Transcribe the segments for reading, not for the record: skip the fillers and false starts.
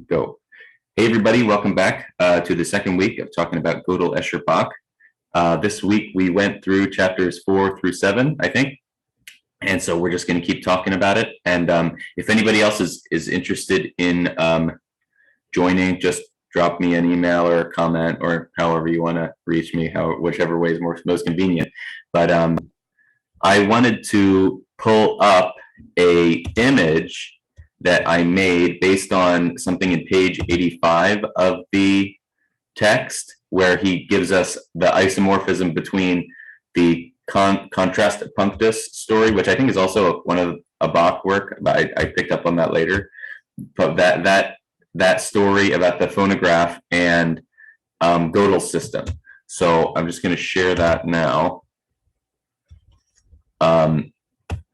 Go. Hey everybody, welcome back to the second week of talking about Godel, Escher, Bach. This week we went through chapters 4 through 7, I think. And so we're just going to keep talking about it. And if anybody else is interested in joining, just drop me an email or a comment or however you want to reach me, whichever way is most convenient. But I wanted to pull up a image that I made based on something in page 85 of the text, where he gives us the isomorphism between the contrast punctus story, which I think is also one of a Bach work, but I picked up on that later. But that story about the phonograph and Godel's system. So I'm just going to share that now.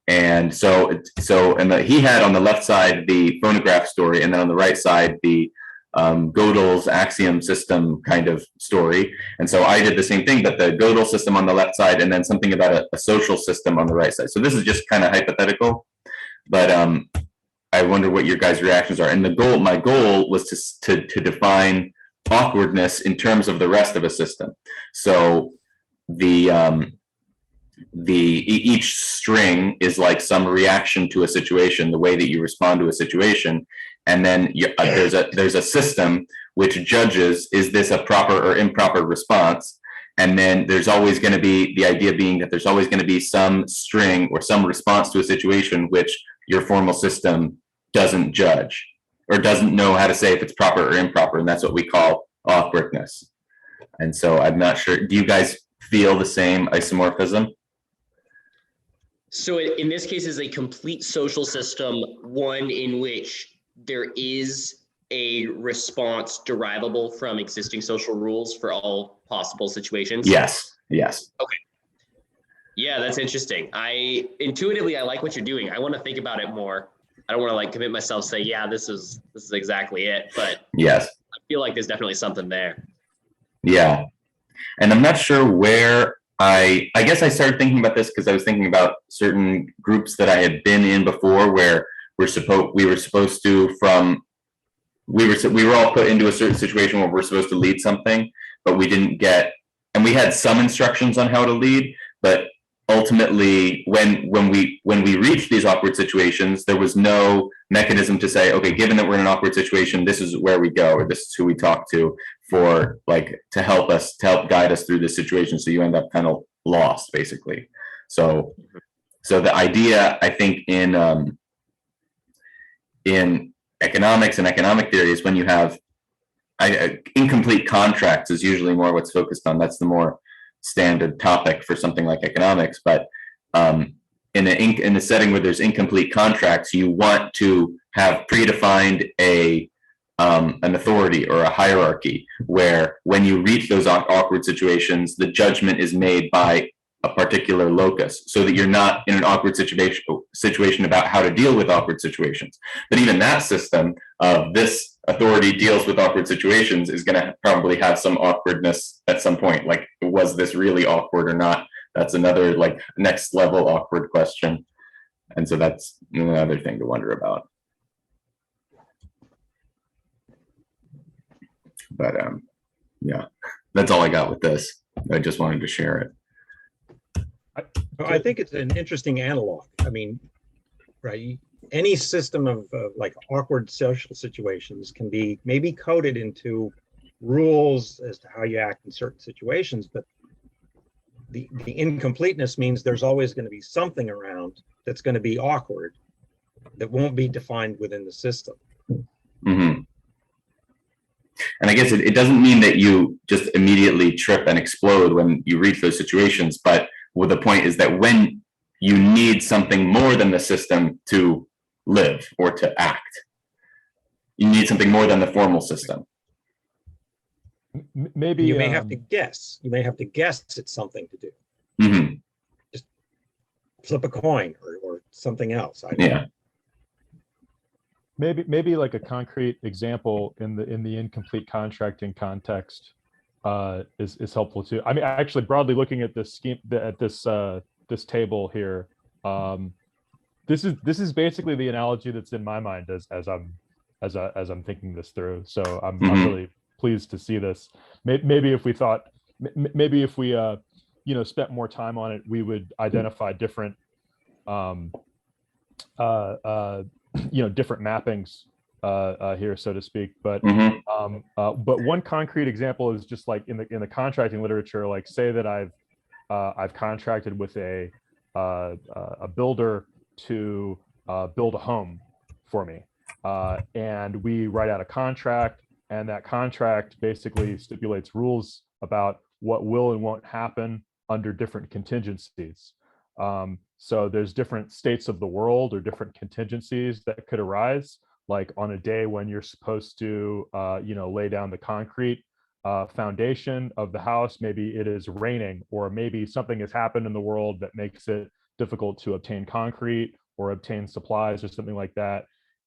And he had on the left side the phonograph story, and then on the right side the Godel's axiom system kind of story. And so I did the same thing, but the Godel system on the left side, and then something about a social system on the right side. So this is just kind of hypothetical, but I wonder what your guys' reactions are. And my goal was to define awkwardness in terms of the rest of a system. So each string is like some reaction to a situation, the way that you respond to a situation, and then there's a system which judges, is this a proper or improper response? And then there's always going to be, the idea being that there's always going to be some string or some response to a situation which your formal system doesn't judge or doesn't know how to say if it's proper or improper, and that's what we call awkwardness. And so I'm not sure, do you guys feel the same isomorphism? So in this case is a complete social system, one in which there is a response derivable from existing social rules for all possible situations? Yes. Okay. Yeah, that's interesting. Intuitively, I like what you're doing. I want to think about it more. I don't want to commit myself, say, yeah, this is exactly it. But yes, I feel like there's definitely something there. Yeah. And I'm not sure where I guess I started thinking about this because I was thinking about certain groups that I had been in before, where we were all put into a certain situation where we're supposed to lead something, but we didn't get, and we had some instructions on how to lead, but ultimately when we reached these awkward situations, there was no mechanism to say, okay, given that we're in an awkward situation, this is where we go, or this is who we talk to for to help guide us through this situation. So you end up kind of lost, basically. So the idea, I think, in economics and economic theory is when you have incomplete contracts is usually more what's focused on. That's the more standard topic for something like economics. But in a setting where there's incomplete contracts, you want to have predefined an authority or a hierarchy, where when you reach those awkward situations, the judgment is made by a particular locus, so that you're not in an awkward situation about how to deal with awkward situations. But even that system of this authority deals with awkward situations is going to probably have some awkwardness at some point. Like, was this really awkward or not? That's another next level awkward question. And so that's another thing to wonder about. But yeah, that's all I got with this. I just wanted to share it. I think it's an interesting analog. I mean, right? Any system of awkward social situations can be maybe coded into rules as to how you act in certain situations, but the incompleteness means there's always going to be something around that's going to be awkward that won't be defined within the system. Mm-hmm. And I guess it doesn't mean that you just immediately trip and explode when you reach those situations, but the point is that when you need something more than the system to live or to act, you need something more than the formal system. Maybe you may have to guess. You may have to guess it's something to do. Mm-hmm. Just flip a coin or something else. Yeah. Maybe like a concrete example in the incomplete contracting context is helpful too. I mean, actually, broadly looking at this scheme, at this table here, this is basically the analogy that's in my mind as I'm as I'm thinking this through. So I'm really pleased to see this. Maybe if we thought, maybe if we you know, spent more time on it, we would identify different you know, different mappings here, so to speak. But one concrete example is just like in the contracting literature, like say that I've contracted with a builder to build a home for me, and we write out a contract, and that contract basically stipulates rules about what will and won't happen under different contingencies. So there's different states of the world or different contingencies that could arise, like on a day when you're supposed to, you know, lay down the concrete foundation of the house. Maybe it is raining, or maybe something has happened in the world that makes it difficult to obtain concrete or obtain supplies or something like that.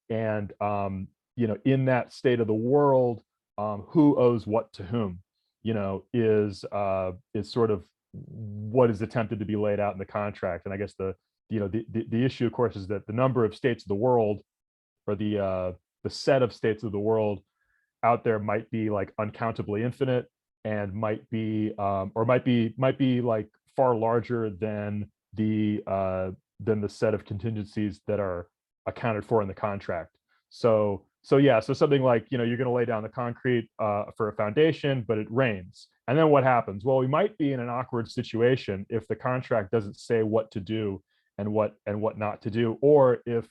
And, you know, in that state of the world, who owes what to whom, you know, is sort of what is attempted to be laid out in the contract. And I guess the issue, of course, is that the number of states of the world, or the set of states of the world out there, might be like uncountably infinite, and might be like far larger than the set of contingencies that are accounted for in the contract. So yeah, so something like, you know, you're going to lay down the concrete for a foundation, but it rains. And then what happens? Well, we might be in an awkward situation if the contract doesn't say what to do and what not to do, or if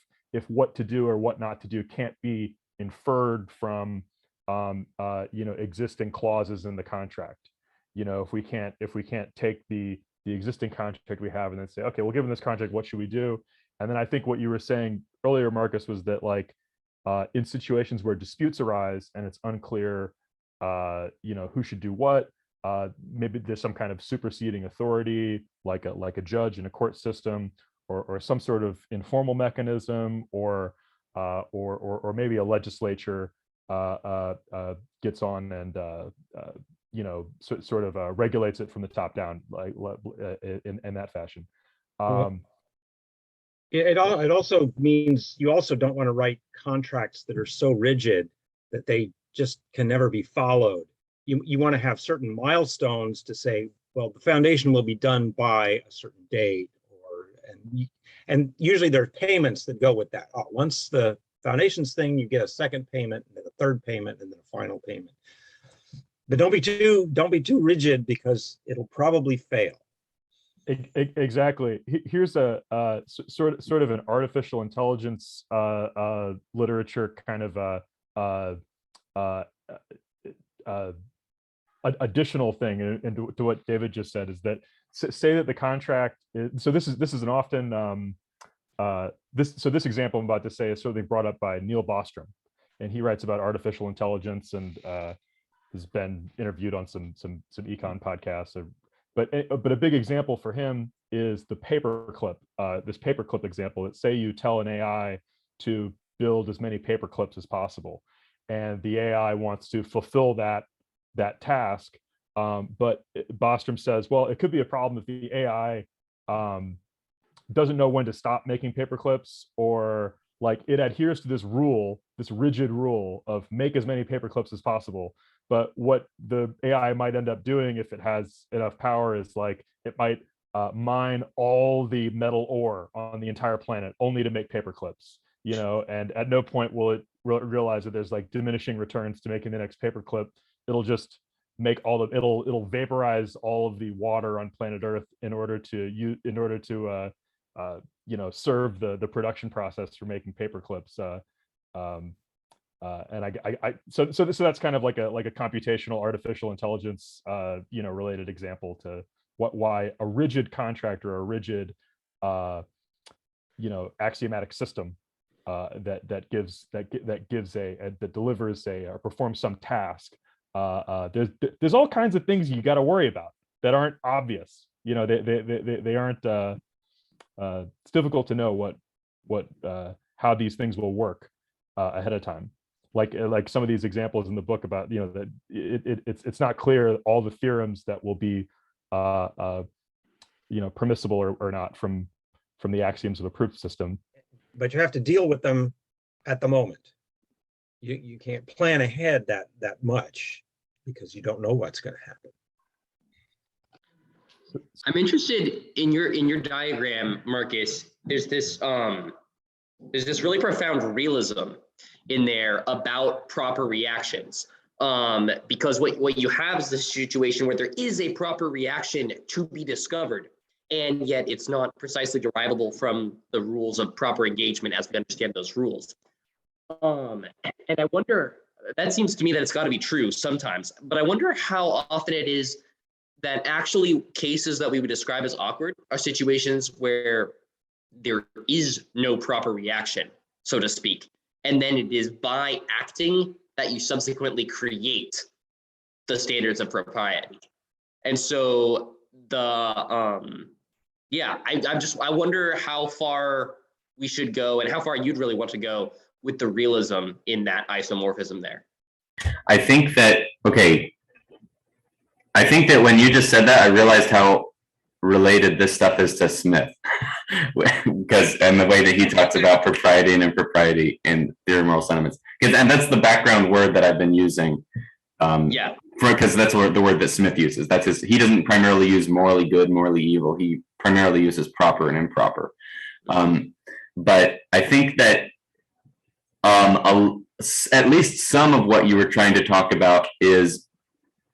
what to do or what not to do can't be inferred from you know, existing clauses in the contract. You know, if we can't take the existing contract we have and then say, okay, well, given this contract, what should we do? And then I think what you were saying earlier, Marcus, was that like in situations where disputes arise and it's unclear, you know, who should do what, maybe there's some kind of superseding authority, like a judge in a court system, or some sort of informal mechanism, or maybe a legislature gets on and you know, sort of regulates it from the top down, like in that fashion. It also means you also don't want to write contracts that are so rigid that they just can never be followed. You want to have certain milestones to say, well, the foundation will be done by a certain date, and usually there are payments that go with that. Oh, once the foundation's thing, you get a second payment, and then a third payment, and then a final payment. But don't be too rigid, because it'll probably fail. Exactly. Here's a sort of an artificial intelligence literature kind of additional thing, and to what David just said, is that say that the contract is, so this is an often this example I'm about to say is sort of brought up by Neil Bostrom, and he writes about artificial intelligence and has been interviewed on some econ podcasts. But a big example for him is the paperclip. This paperclip example. That say you tell an AI to build as many paperclips as possible, and the AI wants to fulfill that task. But Bostrom says, well, it could be a problem if the AI doesn't know when to stop making paperclips, or like it adheres to this rule, this rigid rule of make as many paperclips as possible. But what the AI might end up doing, if it has enough power, is like it might mine all the metal ore on the entire planet only to make paperclips, you know, and at no point will it realize that there's like diminishing returns to making the next paperclip. It'll just make it'll vaporize all of the water on planet Earth in order to you know, serve the production process for making paperclips. And so that's kind of like a computational artificial intelligence you know, related example to why a rigid contract or a rigid you know, axiomatic system that delivers or performs some task. There's all kinds of things you got to worry about that aren't obvious. You know, they aren't. It's difficult to know how these things will work ahead of time. Like some of these examples in the book about, you know, that it's not clear all the theorems that will be you know, permissible or not from the axioms of a proof system. But you have to deal with them at the moment. you can't plan ahead that much because you don't know what's going to happen. I'm interested in your diagram, Marcus. There's this really profound realism in there about proper reactions. Because what you have is this situation where there is a proper reaction to be discovered, and yet it's not precisely derivable from the rules of proper engagement as we understand those rules. And I wonder, that seems to me that it's got to be true sometimes, but I wonder how often it is that actually cases that we would describe as awkward are situations where there is no proper reaction, so to speak. And then it is by acting that you subsequently create the standards of propriety. And so I wonder how far we should go and how far you'd really want to go with the realism in that isomorphism there. I think that when you just said that, I realized how related this stuff is to Smith, because and the way that he talks about propriety and impropriety in theory of moral sentiments, and that's the background word that I've been using. Because that's the word that Smith uses. That's his. He doesn't primarily use morally good, morally evil. He primarily uses proper and improper. But I think that at least some of what you were trying to talk about is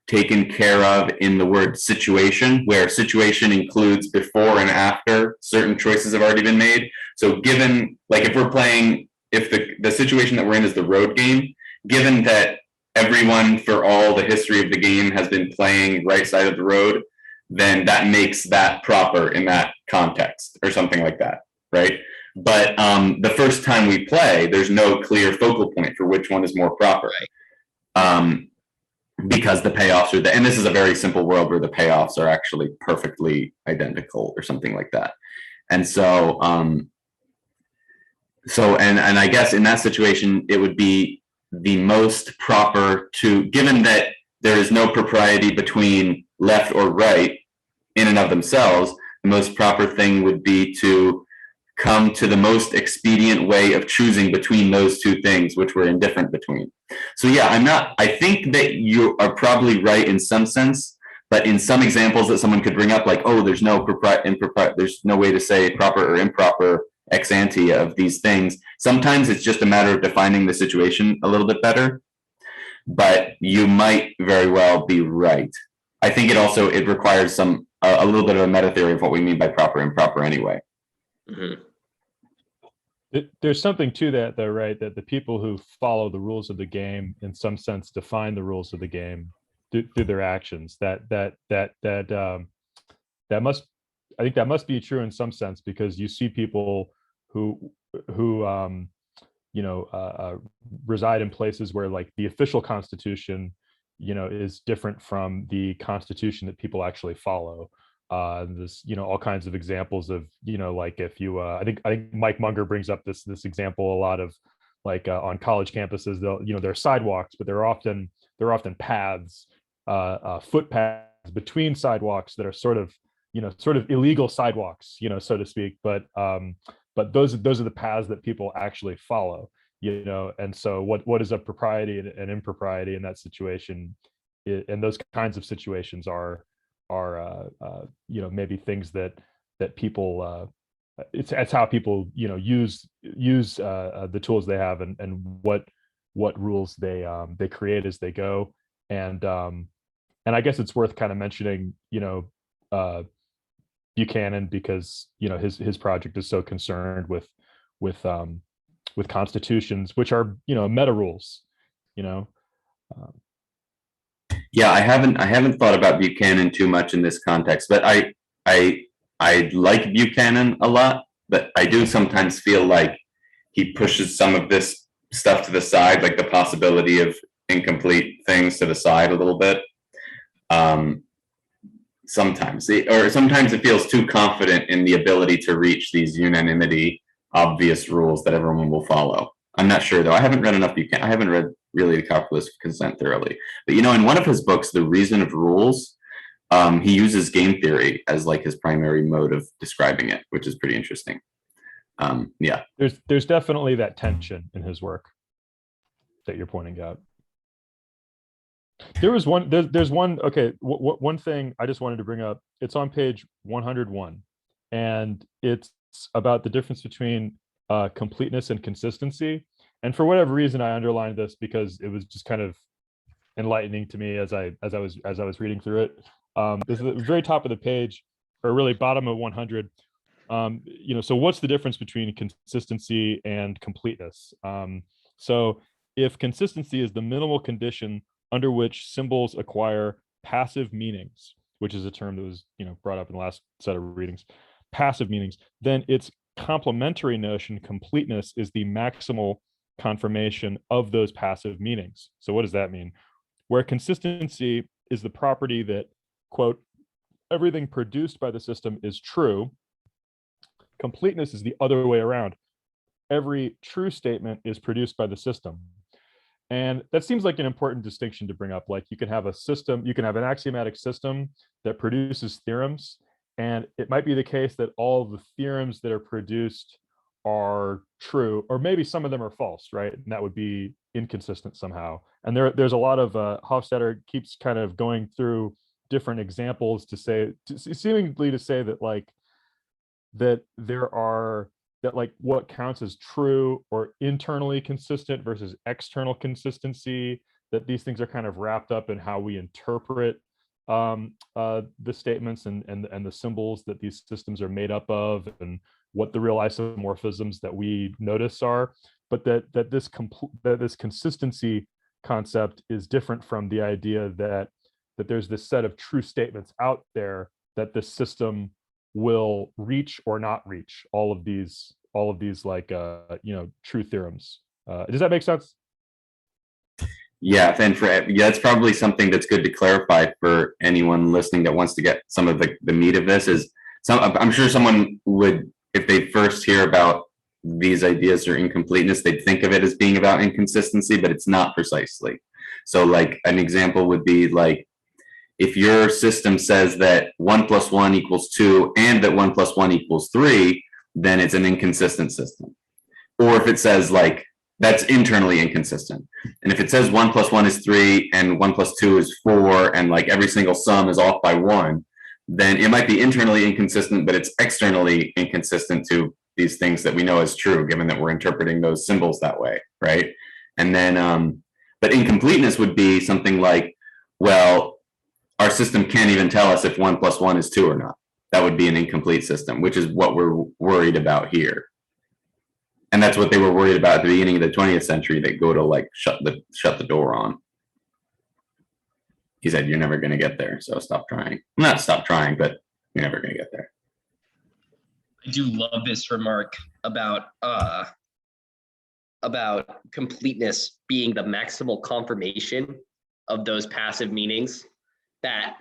taken care of in the word situation, where situation includes before and after certain choices have already been made. So given, like if the situation that we're in is the road game, given that everyone for all the history of the game has been playing right side of the road, then that makes that proper in that context or something like that, right? But the first time we play, there's no clear focal point for which one is more proper. Right. Because the payoffs are and this is a very simple world where the payoffs are actually perfectly identical or something like that. And so, and I guess in that situation, it would be the most proper given that there is no propriety between left or right in and of themselves, the most proper thing would be to come to the most expedient way of choosing between those two things which we're indifferent between. So yeah, I think that you are probably right in some sense, but in some examples that someone could bring up, like, oh, there's no there's no way to say proper or improper ex ante of these things. Sometimes it's just a matter of defining the situation a little bit better, but you might very well be right. I think it requires a little bit of a meta theory of what we mean by proper and improper anyway. Mm-hmm. There's something to that, though, right? That the people who follow the rules of the game, in some sense, define the rules of the game through their actions. I think that must be true in some sense, because you see people who reside in places where, like, the official constitution, is different from the constitution that people actually follow. There's all kinds of examples of like if you I think Mike Munger brings up this example a lot of, like, on college campuses, there are sidewalks, but they're often paths, footpaths between sidewalks that are sort of illegal sidewalks, so to speak, but those are the paths that people actually follow, and so what is a propriety and impropriety in that situation, and those kinds of situations are maybe things that people it's how people use the tools they have, and what rules they create as they go, and I guess it's worth kind of mentioning Buchanan, because his project is so concerned with constitutions, which are meta rules. Yeah, I haven't thought about Buchanan too much in this context, but I like Buchanan a lot, but I do sometimes feel like he pushes some of this stuff to the side, like the possibility of incomplete things to the side a little bit. Sometimes it feels too confident in the ability to reach these unanimity, obvious rules that everyone will follow. I'm not sure, though. I haven't read enough Buchanan. I haven't read really The Calculus of Consent thoroughly. But in one of his books, The Reason of Rules, he uses game theory as like his primary mode of describing it, which is pretty interesting. Yeah. There's definitely that tension in his work. you're pointing out. There was one, there's one, okay, one thing I just wanted to bring up. It's on page 101, and it's about the difference between completeness and consistency. And for whatever reason, I underlined this because it was just kind of enlightening to me as I was reading through it. This is the very top of the page, or really bottom of 100. So what's the difference between consistency and completeness? So if consistency is the minimal condition under which symbols acquire passive meanings, which is a term that was brought up in the last set of readings, passive meanings, then its complementary notion, completeness, is the maximal confirmation of those passive meanings. So what does that mean? Where consistency is the property that, quote, everything produced by the system is true, completeness is the other way around. Every true statement is produced by the system. And that seems like an important distinction to bring up. Like, you can have a system, you can have an axiomatic system that produces theorems, and it might be the case that all of the theorems that are produced are true, or maybe some of them are false, right? And that would be inconsistent somehow. And there's a lot of Hofstadter keeps kind of going through different examples to say, seemingly to say that like that there are, that like what counts as true or internally consistent versus external consistency, that these things are kind of wrapped up in how we interpret the statements and the symbols that these systems are made up of, and what the real isomorphisms that we notice are. But that this consistency concept is different from the idea that there's this set of true statements out there that the system will reach or not reach all of these like true theorems. Does that make sense? Yeah, and that's probably something that's good to clarify for anyone listening that wants to get some of the meat of this. Is I'm sure someone would, if they first hear about these ideas or incompleteness, they'd think of it as being about inconsistency, but it's not precisely. So like an example would be like, if your system says that 1 + 1 = 2 and that 1 + 1 = 3, then it's an inconsistent system. Or if it says like, that's internally inconsistent. And if it says 1 + 1 is 3 and 1 + 2 is 4, and like every single sum is off by 1, then it might be internally inconsistent, but it's externally inconsistent to these things that we know as true, given that we're interpreting those symbols that way, right? And then, but incompleteness would be something like, well, our system can't even tell us if 1 + 1 is 2 or not. That would be an incomplete system, which is what we're worried about here. And that's what they were worried about at the beginning of the 20th century, that Godel like shut the door on. He said, you're never going to get there, so stop trying. Not stop trying, but you're never going to get there. I do love this remark about completeness being the maximal confirmation of those passive meanings. That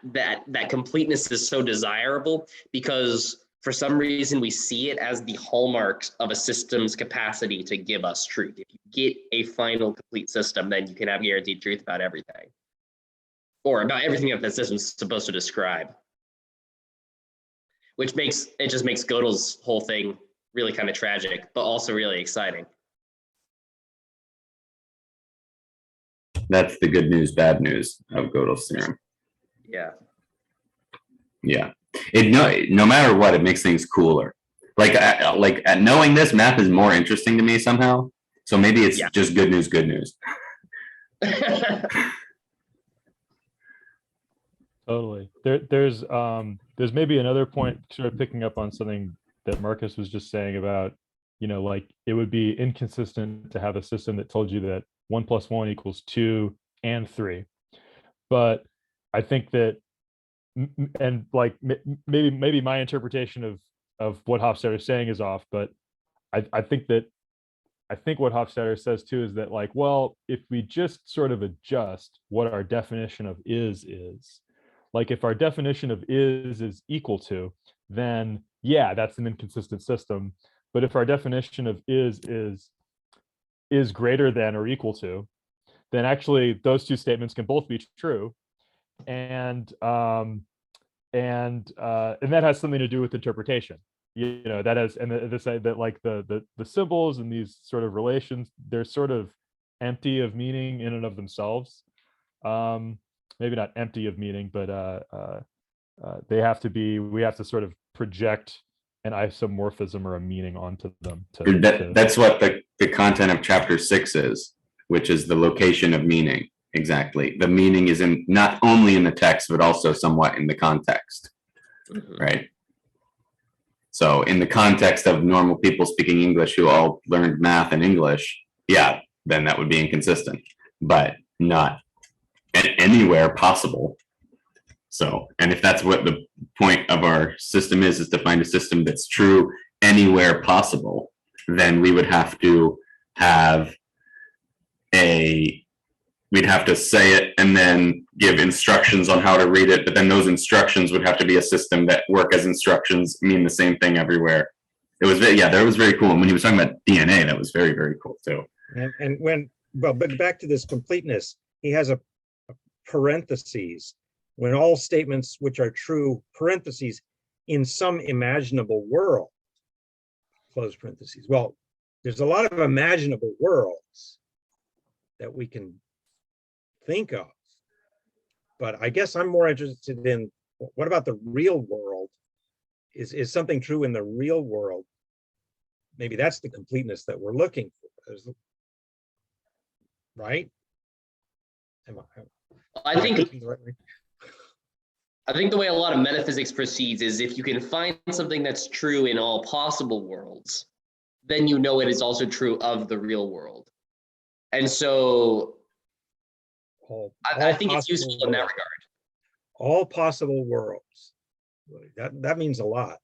completeness is so desirable because for some reason we see it as the hallmarks of a system's capacity to give us truth. If you get a final complete system, then you can have guaranteed truth about everything, or about everything that the system's supposed to describe. Which just makes Godel's whole thing really kind of tragic, but also really exciting. That's the good news, bad news of Godel's theorem. Yeah. Yeah. No matter what, it makes things cooler. Like knowing this, math is more interesting to me somehow. So maybe it's just good news, good news. Totally. There's maybe another point, sort of picking up on something that Marcus was just saying about, like it would be inconsistent to have a system that told you that 1 + 1 = 2 and 3. But I think that, and like maybe my interpretation of what Hofstadter is saying is off, but I think what Hofstadter says too is that, like, well, if we just sort of adjust what our definition of is, like if our definition of is equal to, then yeah, that's an inconsistent system. But if our definition of is greater than or equal to, then actually those two statements can both be true. And that has something to do with interpretation. That has, and this that like the symbols and these sort of relations, they're sort of empty of meaning in and of themselves. Maybe not empty of meaning, but we have to sort of project an isomorphism or a meaning onto them. That's what the content of chapter 6 is, which is the location of meaning. Exactly. The meaning is in not only in the text, but also somewhat in the context. Right. So in the context of normal people speaking English who all learned math and English, yeah, then that would be inconsistent, but not anywhere possible. So, and if that's what the point of our system is to find a system that's true anywhere possible, then we would have to have we'd have to say it and then give instructions on how to read it, but then those instructions would have to be a system that work as instructions, mean the same thing everywhere. It was that was very cool. And when he was talking about DNA, that was very, very cool too. But back to this completeness, he has a parentheses, when all statements which are true, parentheses, in some imaginable world, close parentheses. Well, there's a lot of imaginable worlds that we can think of, but I guess I'm more interested in what about the real world? Is something true in the real world? Maybe that's the completeness that we're looking for, right? I think the way a lot of metaphysics proceeds is if you can find something that's true in all possible worlds, then you know it is also true of the real world. And so I think it's useful in that regard. All possible worlds. That means a lot.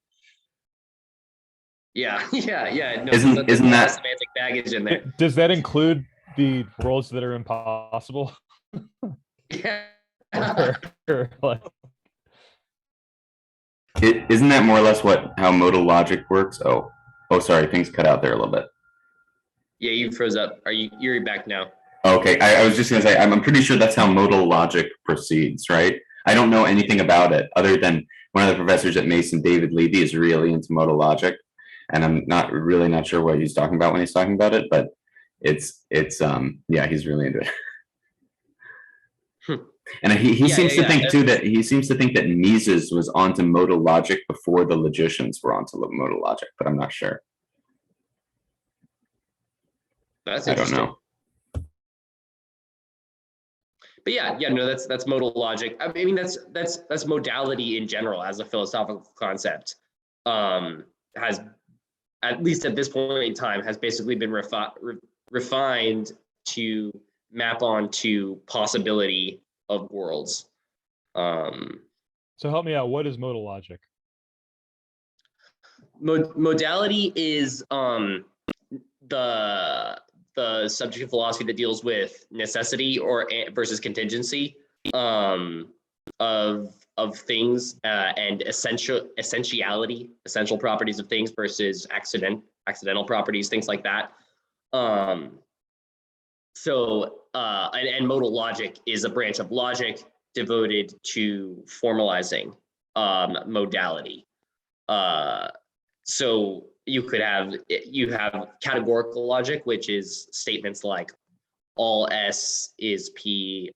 Yeah. No, isn't that semantic baggage in there? Does that include the worlds that are impossible? Yeah. Isn't that more or less how modal logic works? Oh, sorry, things cut out there a little bit. Yeah, you froze up. You're back now? Okay, I was just gonna say, I'm pretty sure that's how modal logic proceeds, right? I don't know anything about it other than one of the professors at Mason, David Levy, is really into modal logic, and I'm not sure what he's talking about when he's talking about it, but it's yeah, he's really into it. And he seems to think too that Mises was onto modal logic before the logicians were onto modal logic, but I'm not sure. That's I don't interesting. know. But no, that's modal logic. I mean, that's modality in general as a philosophical concept. Has, at least at this point in time, has basically been refined to map onto possibility of worlds. So help me out. What is modal logic? Modality is the subject of philosophy that deals with necessity versus contingency of things and essentiality, essential properties of things versus accidental properties, things like that. And modal logic is a branch of logic devoted to formalizing modality. So you have categorical logic, which is statements like all S is P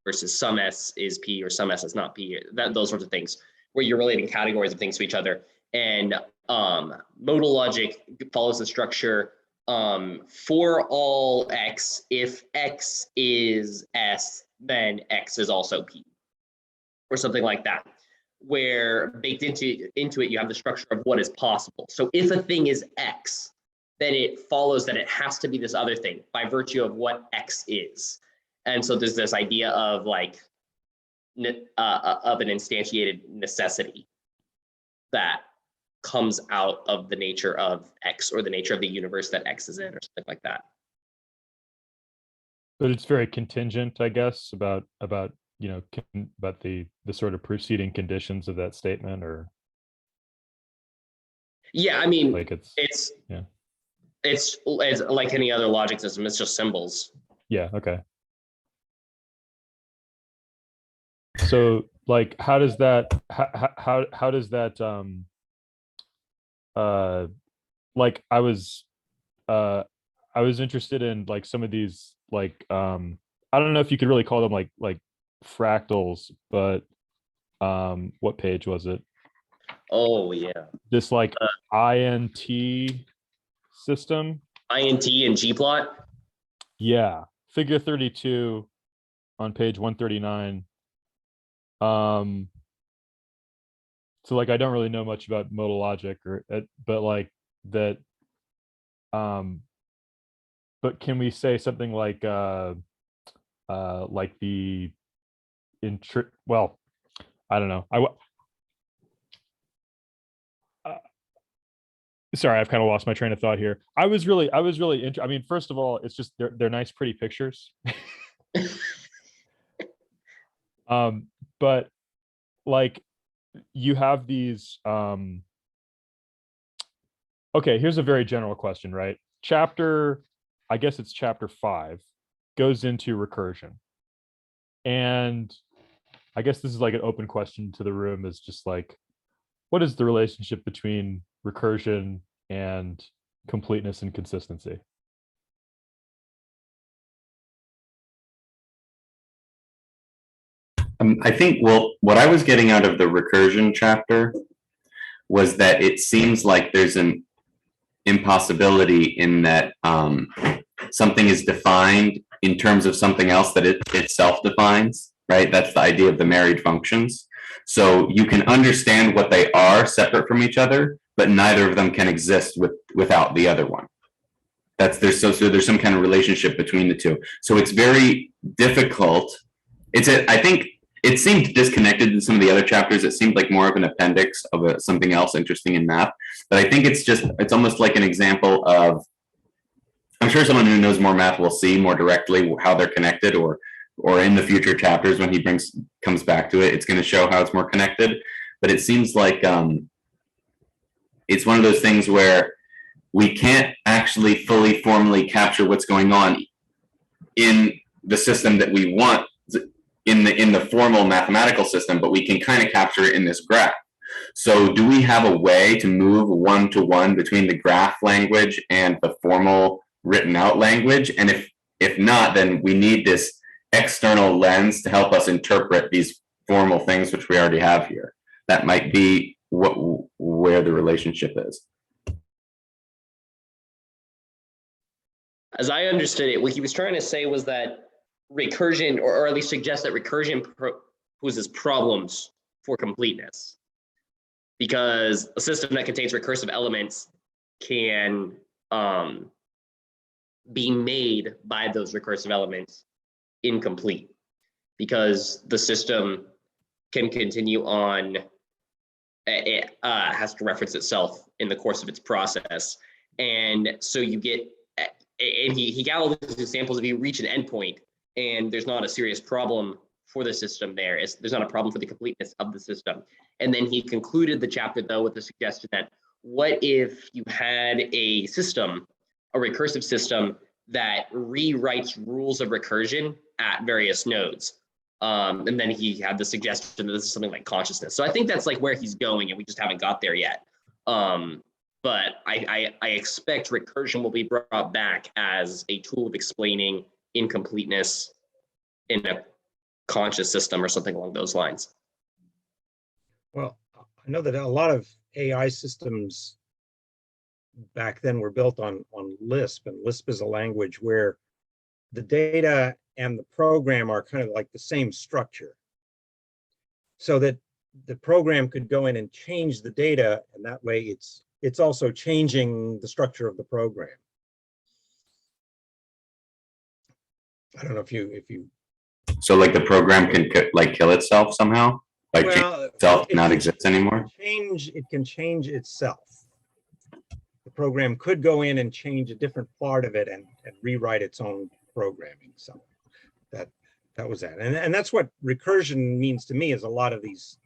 versus some S is P or some S is not P, those sorts of things, where you're relating categories of things to each other. And modal logic follows the structure for all X, if X is S, then X is also P, or something like that, where baked into it, you have the structure of what is possible. So if a thing is X, then it follows that it has to be this other thing by virtue of what X is. And so there's this idea of like of an instantiated necessity that comes out of the nature of X, or the nature of the universe that X is in, or something like that. But it's very contingent, I guess, about about the sort of preceding conditions of that statement, or yeah, I mean, like it's like any other logic system. It's just symbols. Yeah. Okay. So like, how does that like I was I was interested in like some of these like I don't know if you could really call them like fractals, but what page was it? Oh yeah. This like INT system. INT and G-plot. Yeah, figure 32 on page 139. So like I don't really know much about modal logic or but like that but can we say something like the well, I don't know. Sorry, I've kind of lost my train of thought here. I was really I mean, first of all, it's just they're nice, pretty pictures. But like you have these okay, here's a very general question, right? I guess it's chapter 5 goes into recursion. And I guess this is like an open question to the room, is just like, what is the relationship between recursion and completeness and consistency? I think, well, what I was getting out of the recursion chapter was that it seems like there's an impossibility in that something is defined in terms of something else that it itself defines, right? That's the idea of the married functions. So you can understand what they are separate from each other, but neither of them can exist without the other one. There's some kind of relationship between the two. So it's very difficult. I think it seemed disconnected in some of the other chapters. It seemed like more of an appendix of something else interesting in math. But I think it's almost like an example of, I'm sure someone who knows more math will see more directly how they're connected, or in the future chapters when he comes back to it, it's going to show how it's more connected. But it seems like it's one of those things where we can't actually fully formally capture what's going on in the system that we want in the formal mathematical system, but we can kind of capture it in this graph. So do we have a way to move one-to-one between the graph language and the formal written out language? And if not, then we need this external lens to help us interpret these formal things which we already have here. That might be where the relationship is. As I understood it, what he was trying to say was that recursion, or at least suggest that recursion poses problems for completeness, because a system that contains recursive elements can be made by those recursive elements incomplete, because the system can continue on, it has to reference itself in the course of its process. And so you get, and he got all these examples. If you reach an endpoint and there's not a serious problem for the system there's not a problem for the completeness of the system. And then he concluded the chapter, though, with the suggestion that what if you had a system, a recursive system, that rewrites rules of recursion at various nodes? And then he had the suggestion that this is something like consciousness. So I think that's like where he's going, and we just haven't got there yet. But I expect recursion will be brought back as a tool of explaining incompleteness in a conscious system or something along those lines. Well, I know that a lot of AI systems back then were built on Lisp, and Lisp is a language where the data and the program are kind of like the same structure, so that the program could go in and change the data, and that way it's also changing the structure of the program. I don't know if you. So like the program can like kill itself somehow, like itself not exist anymore. It can change itself. The program could go in and change a different part of it and rewrite its own programming. So that was that, and that's what recursion means to me, is a lot of these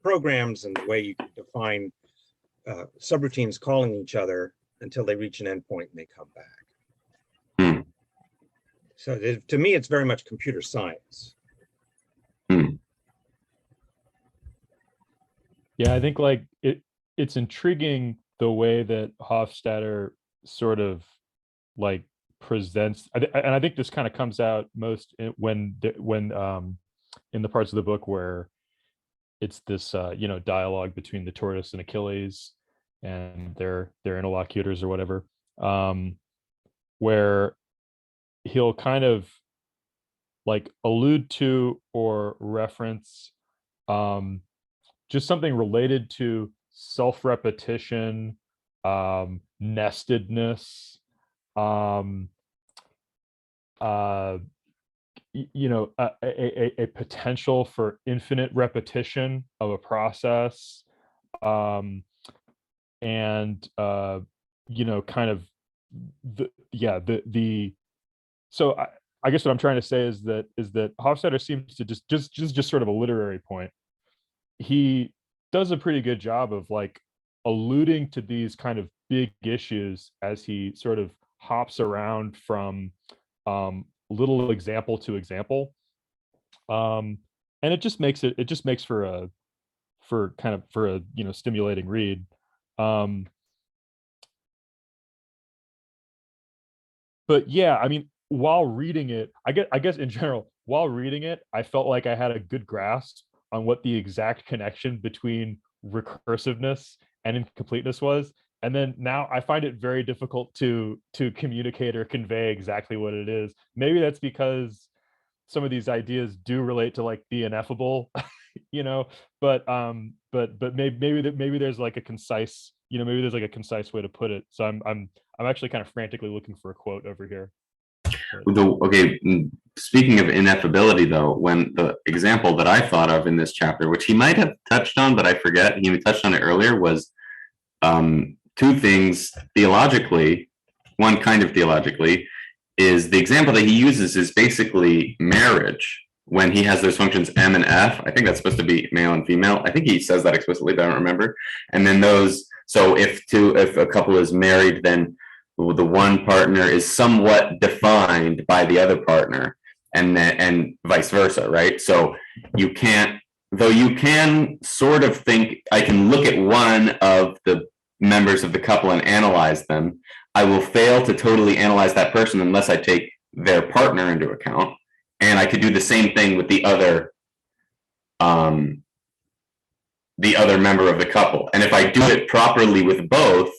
programs and the way you can define subroutines calling each other until they reach an endpoint and they come back. So to me, it's very much computer science. Yeah, I think like it's intriguing the way that Hofstadter sort of like presents, and I think this kind of comes out most when in the parts of the book where it's this dialogue between the tortoise and Achilles and their interlocutors or whatever, where he'll kind of like allude to or reference just something related to self-repetition, nestedness, a potential for infinite repetition of a process, and kind of the so I guess what I'm trying to say is that Hofstadter seems to just sort of a literary point. He does a pretty good job of like alluding to these kind of big issues as he sort of hops around from little example to example, and it just makes for a stimulating read. But yeah, I mean, while reading it, I guess in general, while reading it, I felt like I had a good grasp on what the exact connection between recursiveness and incompleteness was. And then now I find it very difficult to communicate or convey exactly what it is. Maybe that's because some of these ideas do relate to like the ineffable, but maybe there's like a concise, maybe there's like a concise way to put it. So I'm actually kind of frantically looking for a quote over here. Okay, speaking of ineffability, though, when the example that I thought of in this chapter, which he might have touched on, but I forget, he touched on it earlier, was two things theologically. One kind of theologically is the example that he uses is basically marriage. When he has those functions M and F, I think that's supposed to be male and female. I think he says that explicitly, but I don't remember. And then those, so if a couple is married, then the one partner is somewhat defined by the other partner, and vice versa, right? So you can't, though you can sort of think, I can look at one of the members of the couple and analyze them. I will fail to totally analyze that person unless I take their partner into account. And I could do the same thing with the other member of the couple. And if I do it properly with both,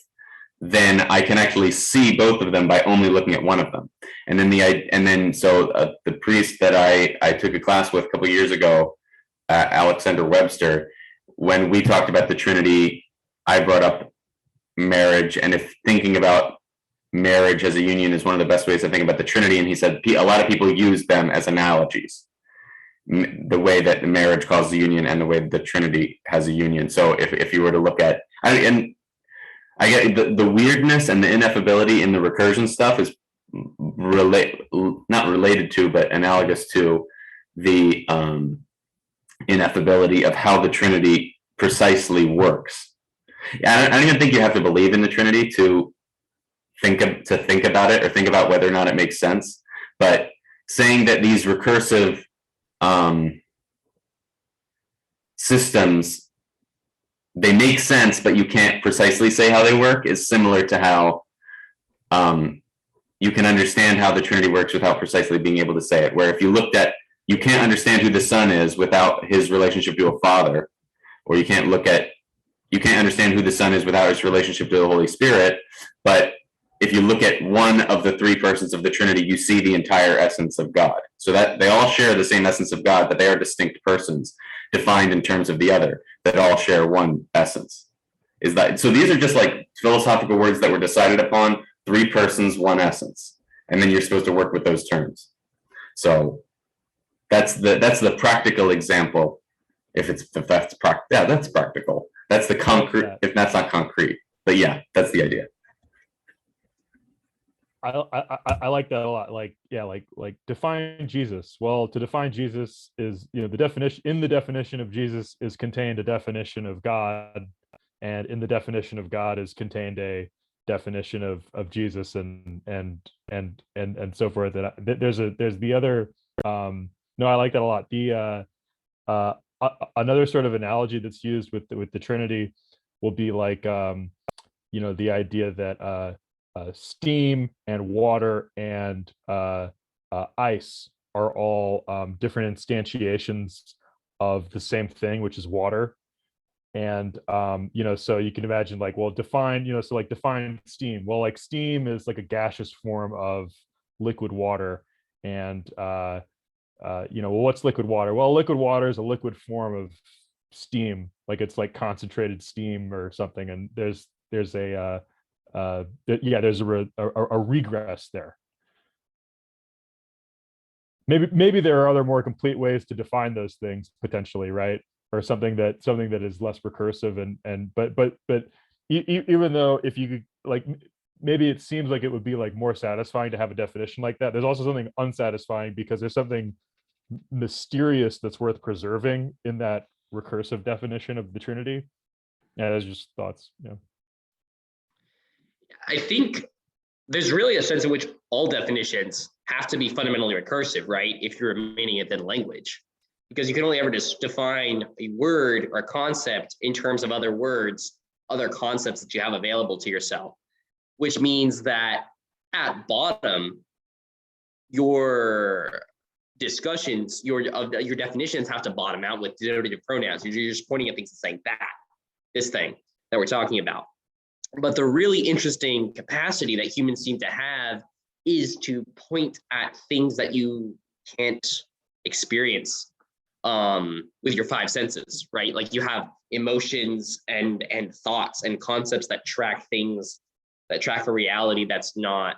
then I can actually see both of them by only looking at one of them. And then the priest that I took a class with a couple of years ago, Alexander Webster, when we talked about the Trinity, I brought up marriage, and if thinking about marriage as a union is one of the best ways to think about the Trinity, and he said a lot of people use them as analogies, the way that marriage causes a union and the way that the Trinity has a union. So if you were to look at, I get the weirdness and the ineffability in the recursion stuff is not related to, but analogous to the ineffability of how the Trinity precisely works. I don't even think you have to believe in the Trinity to think about it or think about whether or not it makes sense. But saying that these recursive systems, they make sense, but you can't precisely say how they work, is similar to how you can understand how the Trinity works without precisely being able to say it. Where if you looked at, you can't understand who the Son is without his relationship to a Father, or you can't understand who the Son is without his relationship to the Holy Spirit. But if you look at one of the three persons of the Trinity, you see the entire essence of God. So that they all share the same essence of God, but they are distinct persons defined in terms of the other, that all share one essence. So these are just like philosophical words that were decided upon, three persons, one essence. And then you're supposed to work with those terms. So that's the practical example. That's practical. That's the concrete, if that's not concrete. But yeah, that's the idea. I like that a lot. Like define Jesus. Well, to define Jesus is, the definition of Jesus is contained a definition of God, and in the definition of God is contained a definition of Jesus, and so forth. That there's the other. No, I like that a lot. The another sort of analogy that's used with the Trinity will be like, the idea that steam and water and ice are all different instantiations of the same thing, which is water. And so you can imagine, like, well, define steam. Well, like, steam is like a gaseous form of liquid water. And well, what's liquid water? Well, liquid water is a liquid form of steam, like it's like concentrated steam or something. And there's a regress there. Maybe there are other more complete ways to define those things potentially, right? Or something that is less recursive but even though, if you could, like, maybe it seems like it would be like more satisfying to have a definition like that, there's also something unsatisfying because there's something mysterious that's worth preserving in that recursive definition of the Trinity. Yeah, that's just thoughts. Yeah. I think there's really a sense in which all definitions have to be fundamentally recursive, right? If you're remaining within language, because you can only ever just define a word or concept in terms of other words, other concepts that you have available to yourself, which means that at bottom, your discussions, your definitions have to bottom out with denotative pronouns. You're just pointing at things and saying this thing that we're talking about. But the really interesting capacity that humans seem to have is to point at things that you can't experience with your five senses, right? Like, you have emotions and thoughts and concepts that track things, that track a reality that's not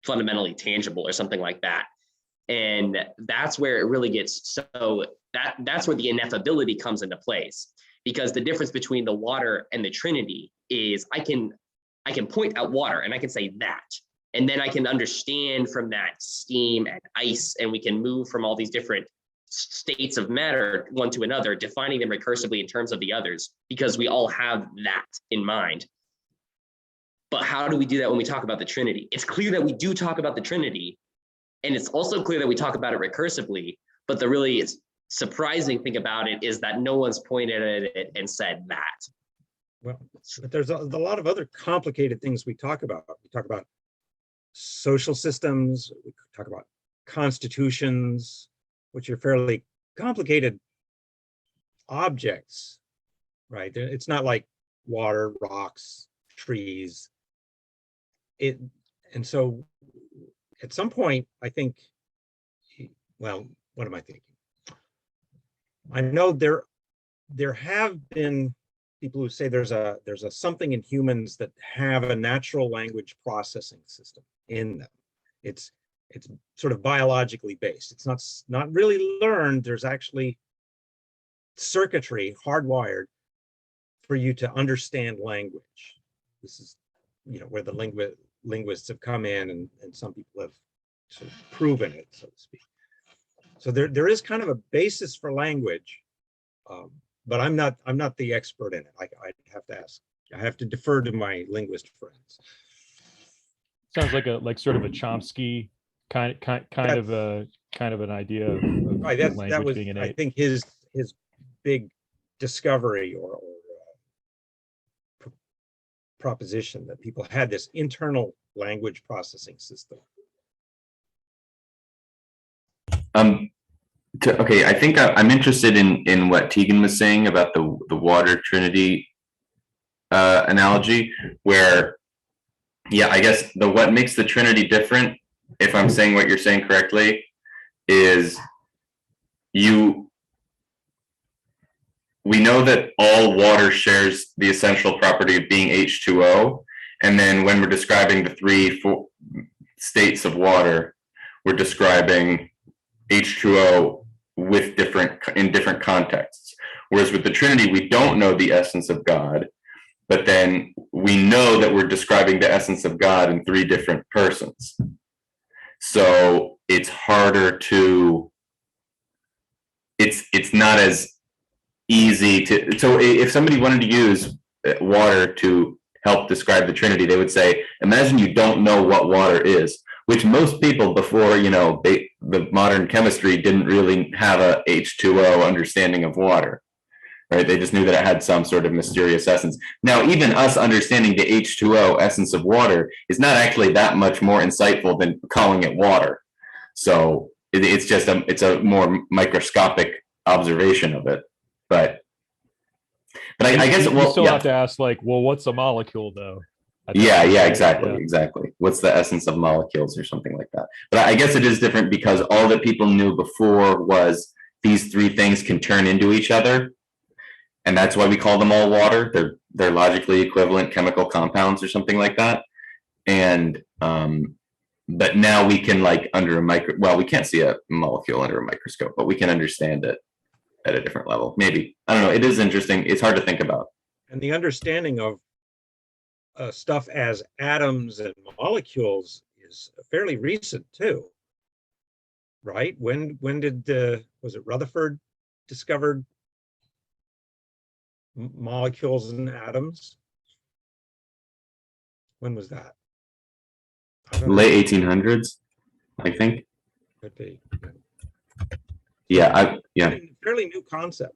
fundamentally tangible or something like that. And that's where it really gets, so that's where the ineffability comes into place, because the difference between the water and the Trinity is I can point at water and I can say that, and then I can understand from that steam and ice, and we can move from all these different states of matter one to another, defining them recursively in terms of the others, because we all have that in mind. But how do we do that when we talk about the Trinity? It's clear that we do talk about the Trinity, and it's also clear that we talk about it recursively, but the really surprising thing about it is that no one's pointed at it and said that. Well, but there's a lot of other complicated things we talk about. We talk about social systems, we talk about constitutions, which are fairly complicated objects, right? It's not like water, rocks, trees. And so at some point, I think, well, what am I thinking? I know there have been people who say there's a something in humans that have a natural language processing system in them. It's sort of biologically based. It's not really learned. There's actually circuitry hardwired for you to understand language. This is, where the linguists have come in, and some people have sort of proven it, so to speak. So there is kind of a basis for language, but I'm not the expert in it. I have to ask. I have to defer to my linguist friends. Sounds like sort of a Chomsky kind of an idea of right, language that was, being innate. I think, his big discovery or proposition, that people had this internal language processing system. Okay, I think I'm interested in what Tegan was saying about the water Trinity analogy, where, yeah, I guess what makes the Trinity different, if I'm saying what you're saying correctly, is we know that all water shares the essential property of being H2O, and then when we're describing the four states of water, we're describing H2O in different contexts. Whereas with the Trinity, we don't know the essence of God, but then we know that we're describing the essence of God in three different persons. So it's harder to, it's not as easy to, so if somebody wanted to use water to help describe the Trinity, they would say, imagine you don't know what water is, which most people before, the modern chemistry didn't really have a H2O understanding of water. right? They just knew that it had some sort of mysterious essence. Now, even us understanding the H2O essence of water is not actually that much more insightful than calling it water. So it's just it's a more microscopic observation of it. But I guess you still have to ask, like, well, what's a molecule though? Exactly. What's the essence of molecules or something like that? But I guess it is different because all that people knew before was these three things can turn into each other, and that's why we call them all water. They're logically equivalent chemical compounds or something like that. And but now we can, like, under a we can't see a molecule under a microscope, but we can understand it at a different level. Maybe, I don't know. It is interesting. It's hard to think about. And the understanding of stuff as atoms and molecules is fairly recent too, right? When did was it Rutherford discovered molecules and atoms? When was that? Late 1800s, I think. Could be. Yeah, fairly new concept.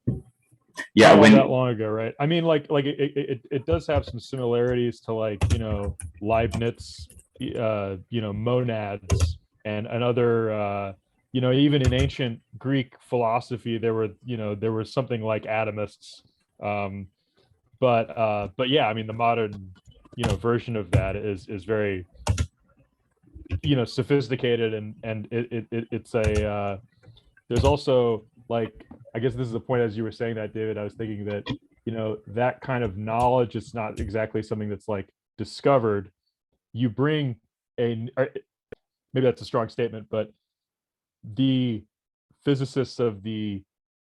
Yeah, when that long ago, right? I mean, like it does have some similarities to, like, Leibniz, monads and other, even in ancient Greek philosophy, there was something like atomists. But yeah, I mean, the modern, version of that is very, sophisticated, and it's a, there's also, like, I guess this is the point, as you were saying that, David, I was thinking that, that kind of knowledge is not exactly something that's, like, discovered. You bring maybe that's a strong statement, but the physicists of the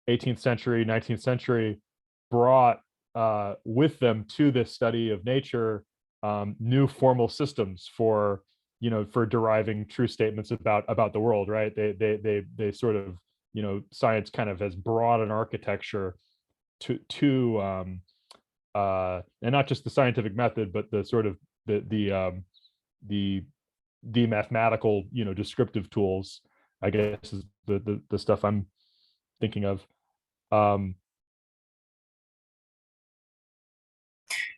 18th century, 19th century brought with them to this study of nature new formal systems for deriving true statements about the world, right? They sort of, science kind of has brought an architecture to and not just the scientific method, but the sort of the mathematical, descriptive tools, I guess, is the stuff I'm thinking of.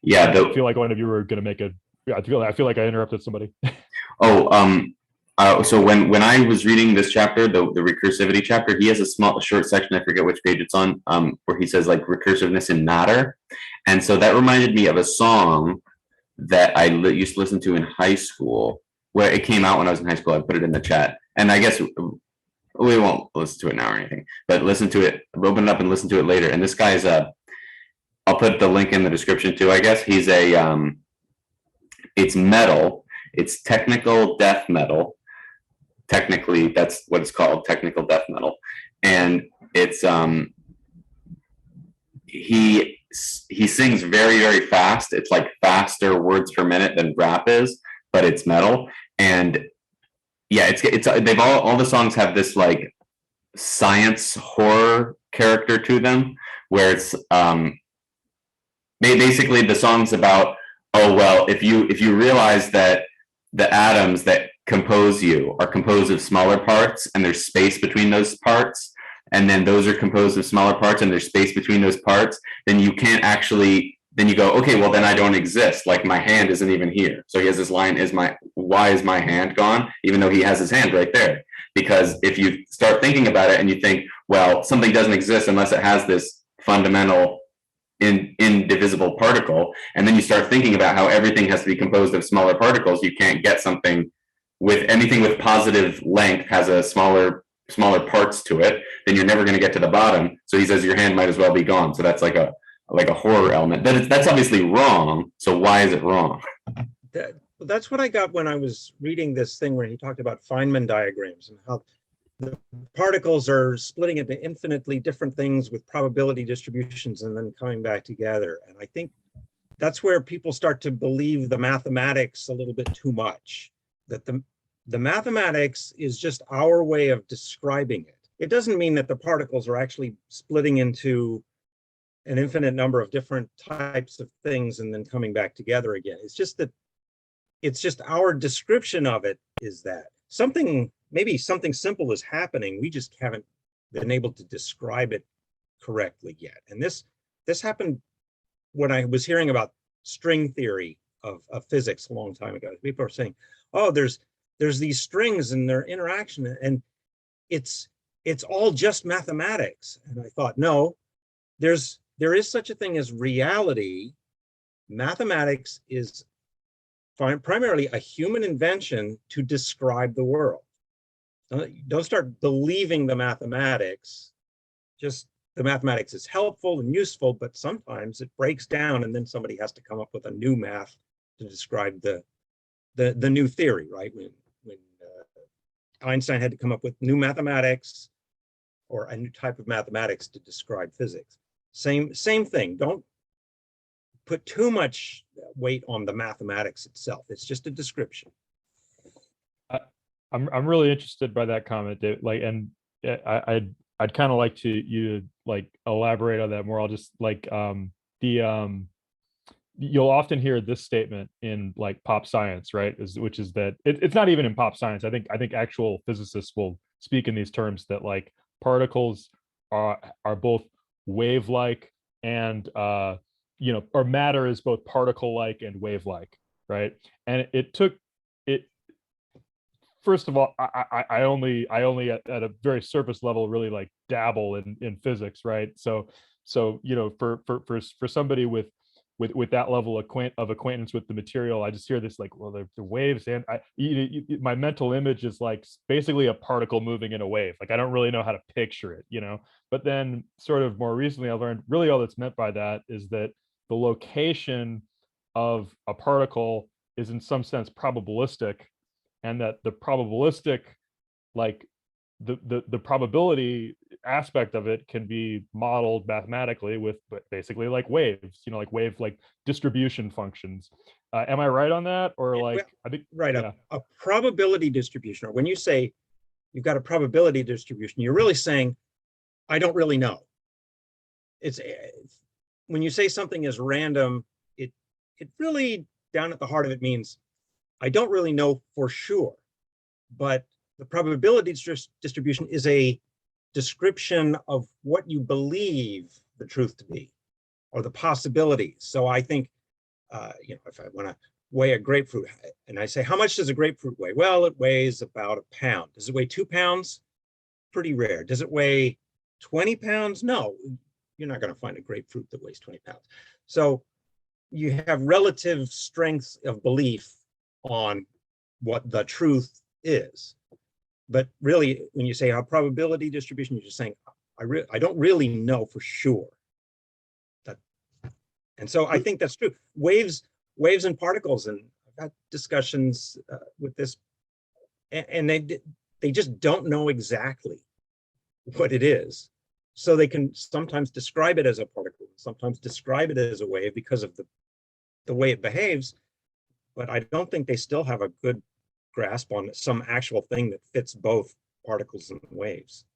Yeah, I feel like one of you were going to make I feel like I interrupted somebody. So when I was reading this chapter, the recursivity chapter, he has a short section, I forget which page it's on, where he says, like, recursiveness in matter. And so that reminded me of a song that I used to listen to in high school, where it came out when I was in high school. I put it in the chat. And I guess we won't listen to it now or anything, but listen to it, open it up and listen to it later. And this guy's I'll put the link in the description too, I guess. He's it's metal. It's technical death metal. Technically, that's what it's called, technical death metal. And it's he sings very, very fast. It's like faster words per minute than rap is, but it's metal. And yeah, they've all the songs have this, like, science horror character to them, where it's basically the song's about, oh well, if you realize that the atoms that compose you are composed of smaller parts and there's space between those parts, and then those are composed of smaller parts and there's space between those parts, then you can't actually, then you go, okay, well then I don't exist, like my hand isn't even here. So he has this line, why is my hand gone, even though he has his hand right there? Because if you start thinking about it and you think, well, something doesn't exist unless it has this fundamental indivisible particle, and then you start thinking about how everything has to be composed of smaller particles, you can't get something with anything with positive length has a smaller parts to it, then you're never going to get to the bottom. So he says your hand might as well be gone. So that's like a horror element. That's obviously wrong. So why is it wrong? That's what I got when I was reading this thing where he talked about Feynman diagrams and how the particles are splitting into infinitely different things with probability distributions and then coming back together. And I think that's where people start to believe the mathematics a little bit too much, that the mathematics is just our way of describing it. It doesn't mean that the particles are actually splitting into an infinite number of different types of things and then coming back together again. It's just that it's just our description of it is that maybe something simple is happening. We just haven't been able to describe it correctly yet. And this this happened when I was hearing about string theory of physics a long time ago. People are saying, oh, there's these strings and their interaction, and it's all just mathematics. And I thought, no, there is such a thing as reality. Mathematics is primarily a human invention to describe the world. Don't start believing the mathematics. Just the mathematics is helpful and useful, but sometimes it breaks down, and then somebody has to come up with a new math to describe the new theory, right? When Einstein had to come up with new mathematics or a new type of mathematics to describe physics. Same thing. Don't put too much weight on the mathematics itself. It's just a description. I'm really interested by that comment, Dave. Like, and I'd kind of like you to like elaborate on that more. I'll just like you'll often hear this statement in like pop science, right? Which is that it's not even in pop science. I think actual physicists will speak in these terms that like particles are both wave-like and or matter is both particle-like and wave-like, right? And it took it. First of all, I only at a very surface level really like dabble in physics, right? So for somebody with that level of acquaintance with the material, I just hear this like, well, the waves, and my mental image is like basically a particle moving in a wave. Like I don't really know how to picture it, But then sort of more recently, I learned really all that's meant by that is that the location of a particle is in some sense probabilistic, and that the probabilistic, like the probability aspect of it can be modeled mathematically with basically like waves, like wave distribution functions. Am I right on that? Or like, well, I think right, yeah. a probability distribution, or when you say you've got a probability distribution, you're really saying, I don't really know. It's when you say something is random, it really down at the heart of it means I don't really know for sure, but the probability distribution is a description of what you believe the truth to be, or the possibilities. So I think, if I want to weigh a grapefruit, and I say, how much does a grapefruit weigh? Well, it weighs about 1 pound. Does it weigh 2 pounds? Pretty rare. Does it weigh 20 pounds? No, you're not going to find a grapefruit that weighs 20 pounds. So you have relative strengths of belief on what the truth is. But really, when you say a probability distribution, you're just saying, I don't really know for sure. And so I think that's true. Waves and particles, and I've had discussions with this, and they just don't know exactly what it is. So they can sometimes describe it as a particle, sometimes describe it as a wave because of the way it behaves. But I don't think they still have a good grasp on some actual thing that fits both particles and waves.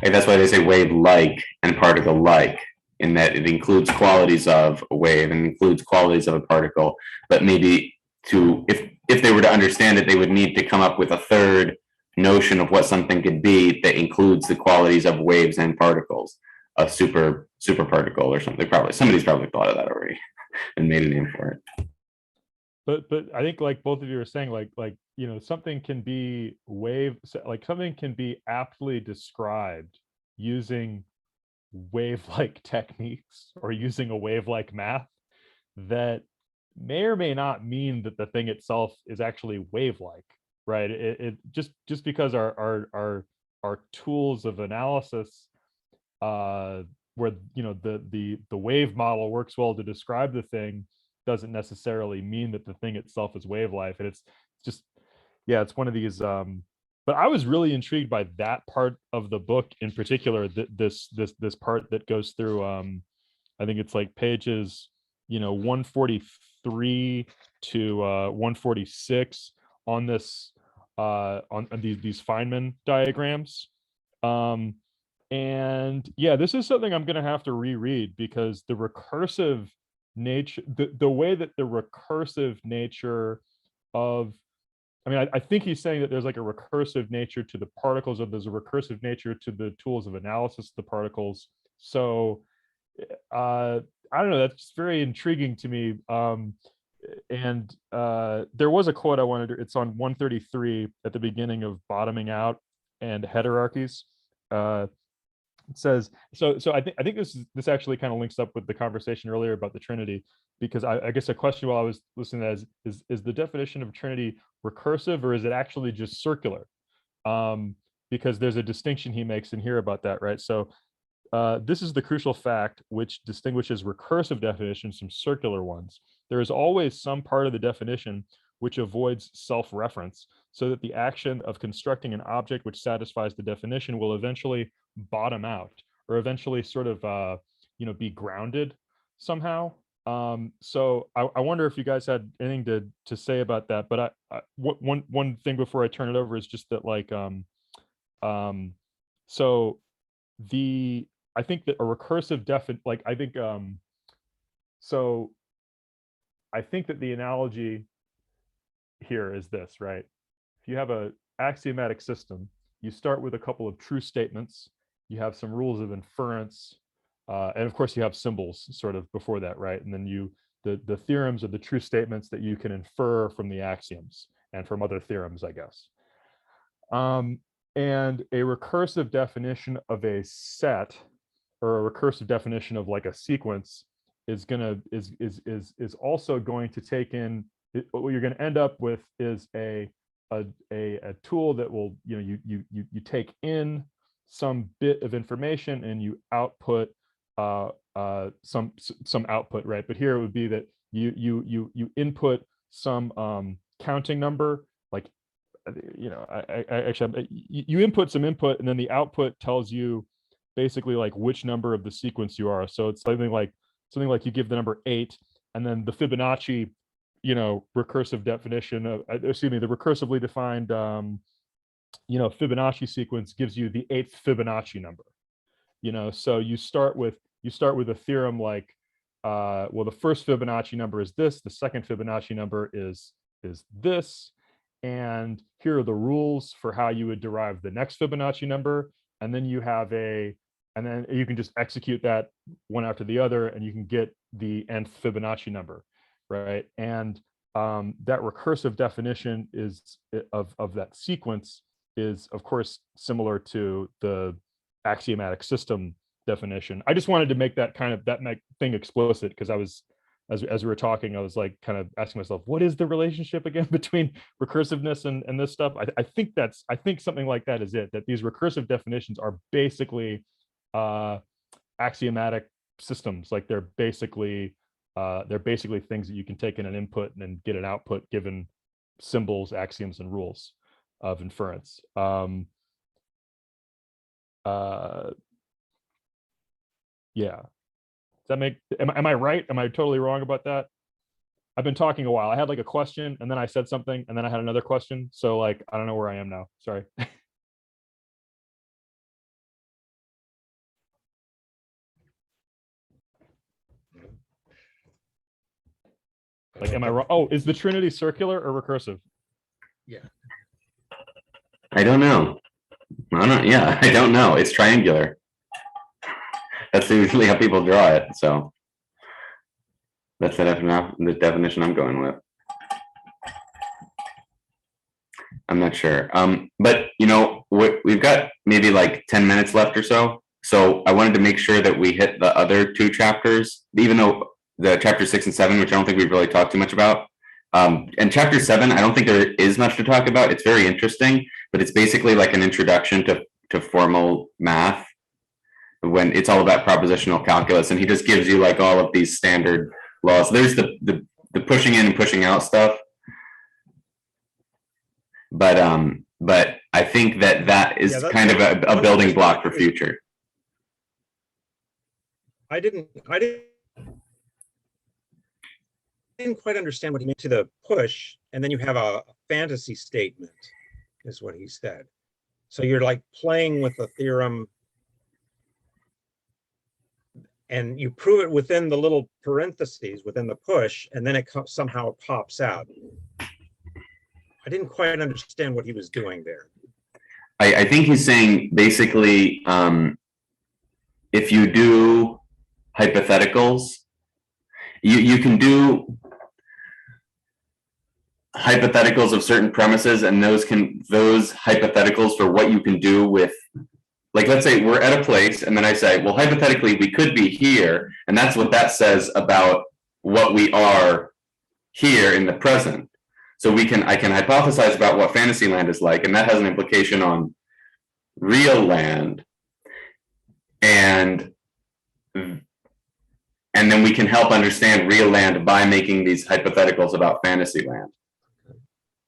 And that's why they say wave-like and particle-like, in that it includes qualities of a wave and includes qualities of a particle. But maybe if they were to understand it, they would need to come up with a third notion of what something could be that includes the qualities of waves and particles, a super particle or something. Somebody's probably thought of that already and made a name for it. But I think like both of you are saying, like something can be something can be aptly described using wave-like techniques or using a wave-like math that may or may not mean that the thing itself is actually wave-like, right? It just because our tools of analysis where the wave model works well to describe the thing doesn't necessarily mean that the thing itself is wave-like. And it's just, yeah, it's one of these but I was really intrigued by that part of the book in particular, this part that goes through I think it's like pages 143 to 146 on this on these Feynman diagrams. And yeah, this is something I'm going to have to reread, because the recursive nature, the way that the recursive nature of, I think he's saying that there's like a recursive nature to the particles, or there's a recursive nature to the tools of analysis of the particles. So I don't know. That's very intriguing to me. And there was a quote I wanted to, it's on 133 at the beginning of Bottoming Out and Heterarchies. It says, so I think this actually kind of links up with the conversation earlier about the Trinity, because I guess a question while I was listening to that is the definition of Trinity recursive, or is it actually just circular? Because there's a distinction he makes in here about that, right? So this is the crucial fact which distinguishes recursive definitions from circular ones. There is always some part of the definition which avoids self-reference, so that the action of constructing an object which satisfies the definition will eventually bottom out, or eventually sort of be grounded somehow. So I wonder if you guys had anything to say about that. But one thing before I turn it over is just that, like, so I think that a recursive so I think that the analogy here is this, right? If you have a axiomatic system, you start with a couple of true statements, you have some rules of inference, and of course you have symbols sort of before that, right? And then the theorems are the true statements that you can infer from the axioms and from other theorems, I guess. And a recursive definition of a set, or a recursive definition of like a sequence, is also going to take in, what you're going to end up with is a tool that will, you take in some bit of information and you output some output, right? But here it would be that you input some counting number, like, you input some input, and then the output tells you basically like which number of the sequence you are. So it's something like you give the number 8, and then the Fibonacci, recursive definition of, the recursively defined, Fibonacci sequence gives you the 8th Fibonacci number. So you start with a theorem like, well, the first Fibonacci number is this, the second Fibonacci number is this, and here are the rules for how you would derive the next Fibonacci number, and then you can just execute that one after the other, and you can get the nth Fibonacci number, right? And that recursive definition of that sequence is, of course, similar to the axiomatic system definition. I just wanted to make that thing explicit, because I was, as we were talking, I was like kind of asking myself, what is the relationship again between recursiveness and this stuff? I think something like that is it, that these recursive definitions are basically axiomatic systems. Like they're basically things that you can take in an input and then get an output given symbols, axioms, and rules of inference. Yeah. Does that make, am I right? Am I totally wrong about that? I've been talking a while. I had like a question, and then I said something, and then I had another question. So like, I don't know where I am now. Sorry. Like, am I wrong? Oh, is the Trinity circular or recursive? Yeah. I don't know. Yeah, I don't know. It's triangular. That's usually how people draw it. So that's the definition I'm going with. I'm not sure. But we've got maybe like 10 minutes left or so. So I wanted to make sure that we hit the other 2 chapters, even though the chapter 6 and 7, which I don't think we've really talked too much about. And chapter 7, I don't think there is much to talk about. It's very interesting, but it's basically like an introduction to formal math, when it's all about propositional calculus, and he just gives you like all of these standard laws. There's the pushing in and pushing out stuff, but I think that is kind of a building block for future. I didn't quite understand what he meant to the push, and then you have a fantasy statement, is what he said. So you're like playing with the theorem, and you prove it within the little parentheses within the push, and then it somehow pops out. I didn't quite understand what he was doing there. I think he's saying basically, if you do hypotheticals. You can do hypotheticals of certain premises, and those hypotheticals for what you can do with, like, let's say we're at a place, and then I say, well, hypothetically, we could be here, and that's what that says about what we are here in the present. So I can hypothesize about what fantasy land is like, and that has an implication on real land, and then we can help understand real land by making these hypotheticals about fantasy land.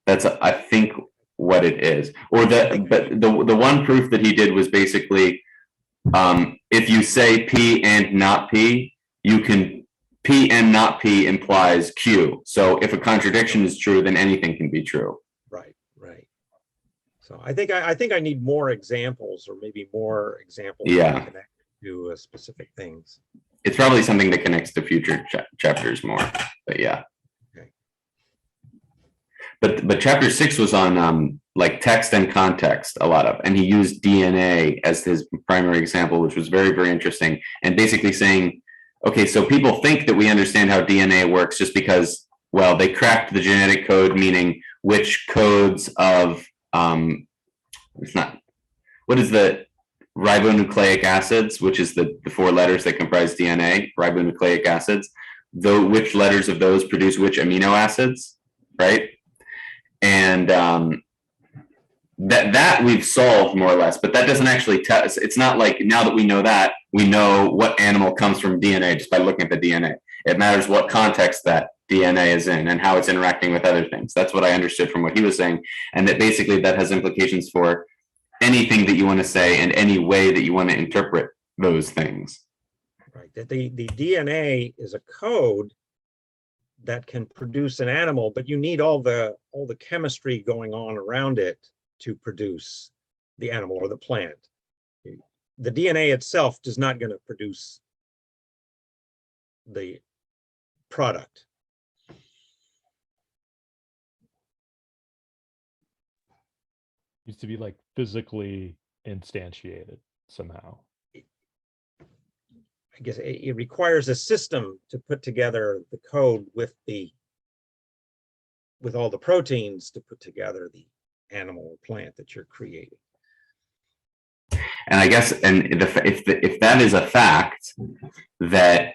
That's, I think, what it is. Or the one proof that he did was basically, if you say P and not P, you can, P and not P implies Q. So if a contradiction is true, then anything can be true. Right, right. So I think I need more examples, or maybe more examples that connect to specific things. It's probably something that connects to future chapters more, but yeah. Okay. But chapter 6 was on like text and context a lot of, and he used DNA as his primary example, which was very, very interesting. And basically saying, okay, so people think that we understand how DNA works just because, well, they cracked the genetic code, meaning which codes of it's not, what is the ribonucleic acids, which is the 4 letters that comprise DNA, ribonucleic acids, though which letters of those produce which amino acids, right? And that we've solved more or less, but that doesn't actually tell us. It's not like now that we know what animal comes from DNA just by looking at the DNA. It matters what context that DNA is in and how it's interacting with other things. That's what I understood from what he was saying, and that basically that has implications for anything that you want to say and any way that you want to interpret those things. Right. That the DNA is a code that can produce an animal, but you need all the chemistry going on around it to produce the animal or the plant. The DNA itself is not going to produce the product. Needs to be like physically instantiated somehow. I guess it requires a system to put together the code with all the proteins to put together the animal or plant that you're creating. And I guess, and if that is a fact, that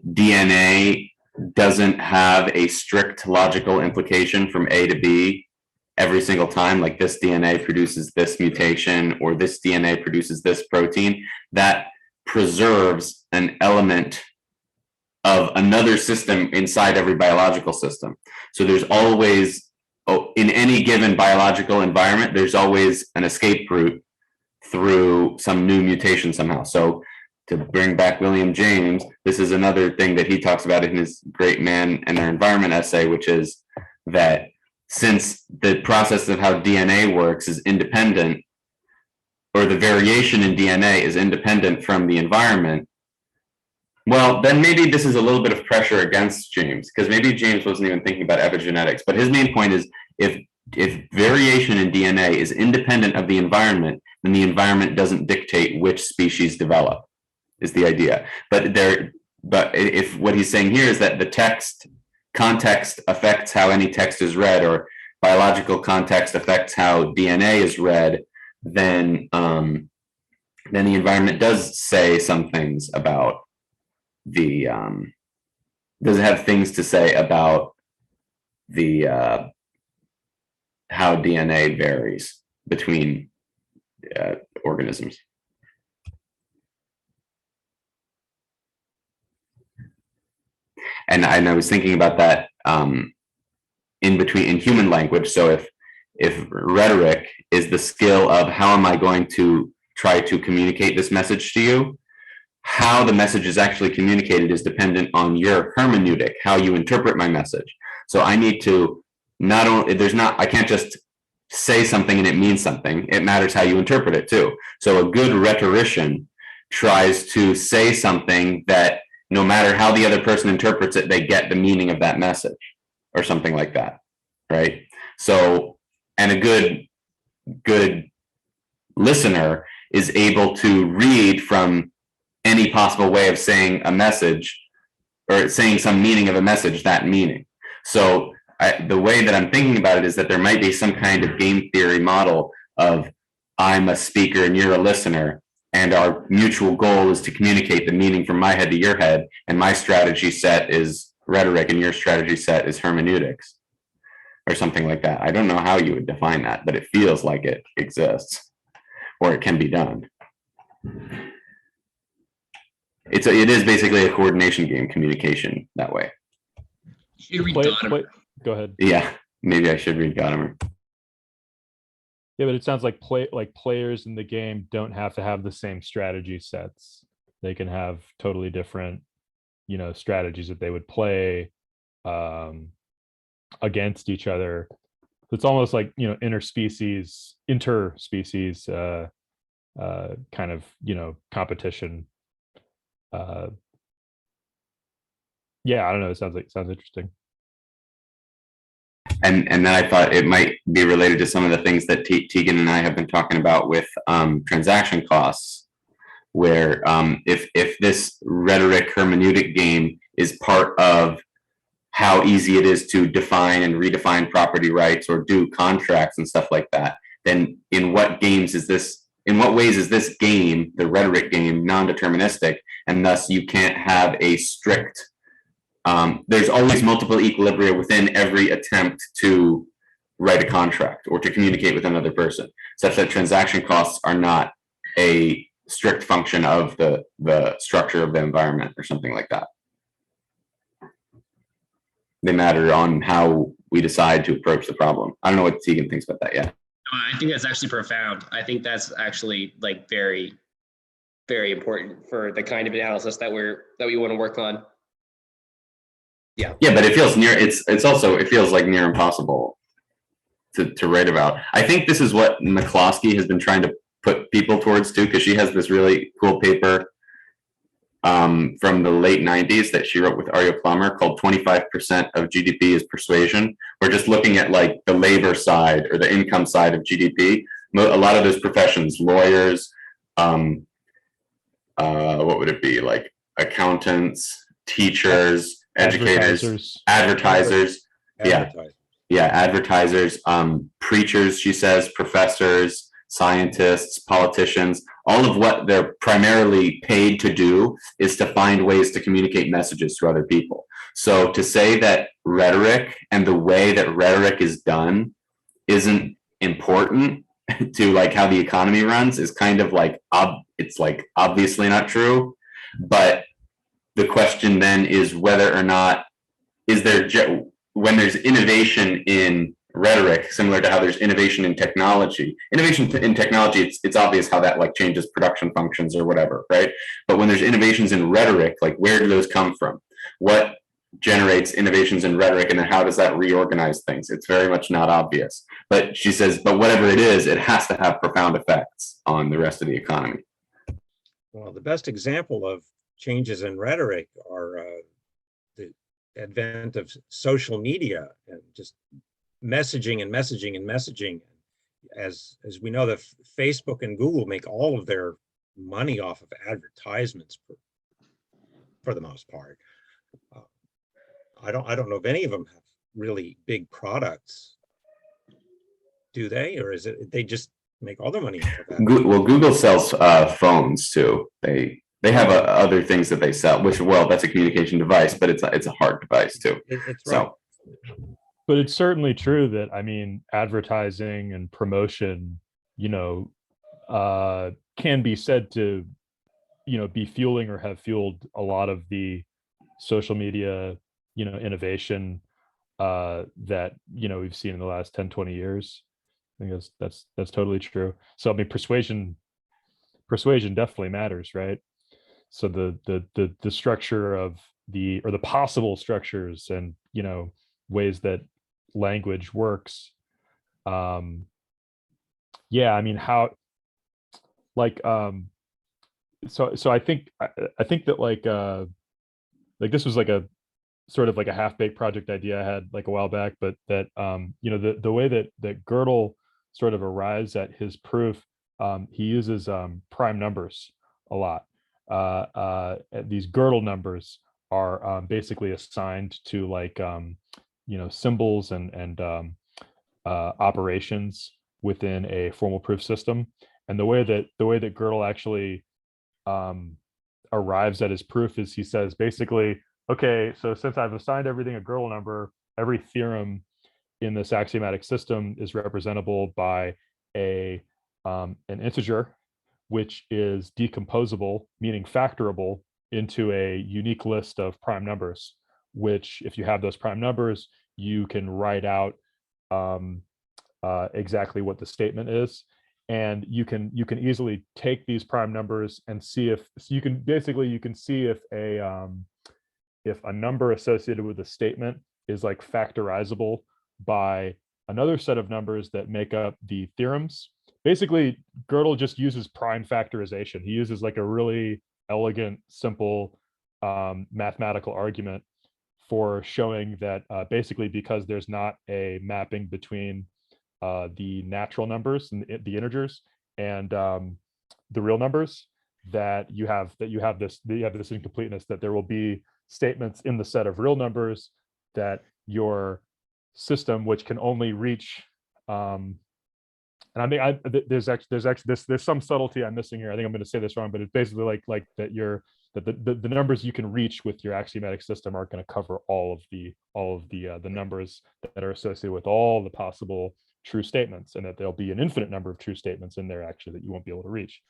DNA doesn't have a strict logical implication from A to B every single time, like this DNA produces this mutation or this DNA produces this protein, that preserves an element of another system inside every biological system. So there's always, in any given biological environment, there's always an escape route through some new mutation somehow. So to bring back William James, this is another thing that he talks about in his Great Man and Their Environment essay, which is that since the process of how DNA works is independent, or the variation in DNA is independent from the environment, well, then maybe this is a little bit of pressure against James, because maybe James wasn't even thinking about epigenetics. But his main point is, if variation in DNA is independent of the environment, then the environment doesn't dictate which species develop, is the idea. But if what he's saying here is that the context affects how any text is read, or biological context affects how DNA is read, then the environment does say some things about the does have things to say about the how DNA varies between organisms. And I was thinking about that in human language. So if rhetoric is the skill of how am I going to try to communicate this message to you, how the message is actually communicated is dependent on your hermeneutic, how you interpret my message. So I need to I can't just say something and it means something. It matters how you interpret it too. So a good rhetorician tries to say something that no matter how the other person interprets it, they get the meaning of that message or something like that, right? So, and a good listener is able to read from any possible way of saying a message or saying some meaning of a message that meaning. So the way that I'm thinking about it is that there might be some kind of game theory model of I'm a speaker and you're a listener, and our mutual goal is to communicate the meaning from my head to your head, and my strategy set is rhetoric and your strategy set is hermeneutics, or something like that. I don't know how you would define that, but it feels like it exists, or it can be done. It is basically a coordination game, communication that way. You should read Gadamer. Go ahead. Yeah, maybe I should read Gadamer. Yeah, but it sounds like players in the game don't have to have the same strategy sets. They can have totally different, strategies that they would play against each other. It's almost like interspecies kind of competition. Yeah, I don't know. It sounds interesting. And then I thought it might be related to some of the things that Tegan and I have been talking about with transaction costs, where if this rhetoric hermeneutic game is part of how easy it is to define and redefine property rights or do contracts and stuff like that, then in what ways is this game, the rhetoric game, non-deterministic, and thus you can't have a strict there's always multiple equilibria within every attempt to write a contract or to communicate with another person, such that transaction costs are not a strict function of the structure of the environment or something like that. They matter on how we decide to approach the problem. I don't know what Tegan thinks about that yet. I think that's actually profound. I think that's actually like very, very important for the kind of analysis that we want to work on. Yeah, but it feels it feels like near impossible to write about. I think this is what McCloskey has been trying to put people towards too, because she has this really cool paper from the late 90s that she wrote with Arya Plummer called 25% of GDP is Persuasion. We're just looking at like the labor side or the income side of GDP. A lot of those professions, lawyers, what would it be, like accountants, teachers, educators, advertisers. Advertisers, preachers, she says, professors, scientists, politicians. All of what they're primarily paid to do is to find ways to communicate messages to other people. So to say that rhetoric and the way that rhetoric is done isn't important to like how the economy runs is kind of like it's like obviously not true. But the question then is whether or not when there's innovation in rhetoric, similar to how there's innovation in technology. Innovation in technology, it's obvious how that like changes production functions or whatever, right? But when there's innovations in rhetoric, like where do those come from? What generates innovations in rhetoric, and then how does that reorganize things? It's very much not obvious. But she says, but whatever it is, it has to have profound effects on the rest of the economy. Well, the best example of changes in rhetoric are the advent of social media and just messaging. As we know, that Facebook and Google make all of their money off of advertisements for the most part. I don't know if any of them have really big products. Do they, or is it they just make all their money off of that? Well, Google sells phones too. They have other things that they sell, which, well, that's a communication device, but it's a hard device too. It's right. But it's certainly true that, I mean, advertising and promotion, can be said to, be fueling or have fueled a lot of the social media, innovation that, we've seen in the last 10, 20 years. I think that's totally true. So, I mean, persuasion definitely matters, right? So the structure of the possible structures and, ways that language works. I mean, how, like, so I think that like this was like a sort of like a half-baked project idea I had like a while back, but that, the way that Godel sort of arrives at his proof, he uses prime numbers a lot. these Gödel numbers are basically assigned to like symbols and operations within a formal proof system. And the way that Gödel actually arrives at his proof is he says basically, okay, so since I've assigned everything a Gödel number, every theorem in this axiomatic system is representable by an integer, which is decomposable, meaning factorable, into a unique list of prime numbers, which if you have those prime numbers, you can write out exactly what the statement is. And you can easily take these prime numbers and see if you can see if a number associated with a statement is like factorizable by another set of numbers that make up the theorems. Basically, Gödel just uses prime factorization. He uses like a really elegant, simple mathematical argument for showing that basically because there's not a mapping between the natural numbers and the integers and the real numbers, that you have this incompleteness, that there will be statements in the set of real numbers that your system, which can only reach and I mean, there's some subtlety I'm missing here. I think I'm going to say this wrong, but it's basically like that the numbers you can reach with your axiomatic system aren't going to cover all of the numbers that are associated with all the possible true statements, and that there'll be an infinite number of true statements in there actually that you won't be able to reach.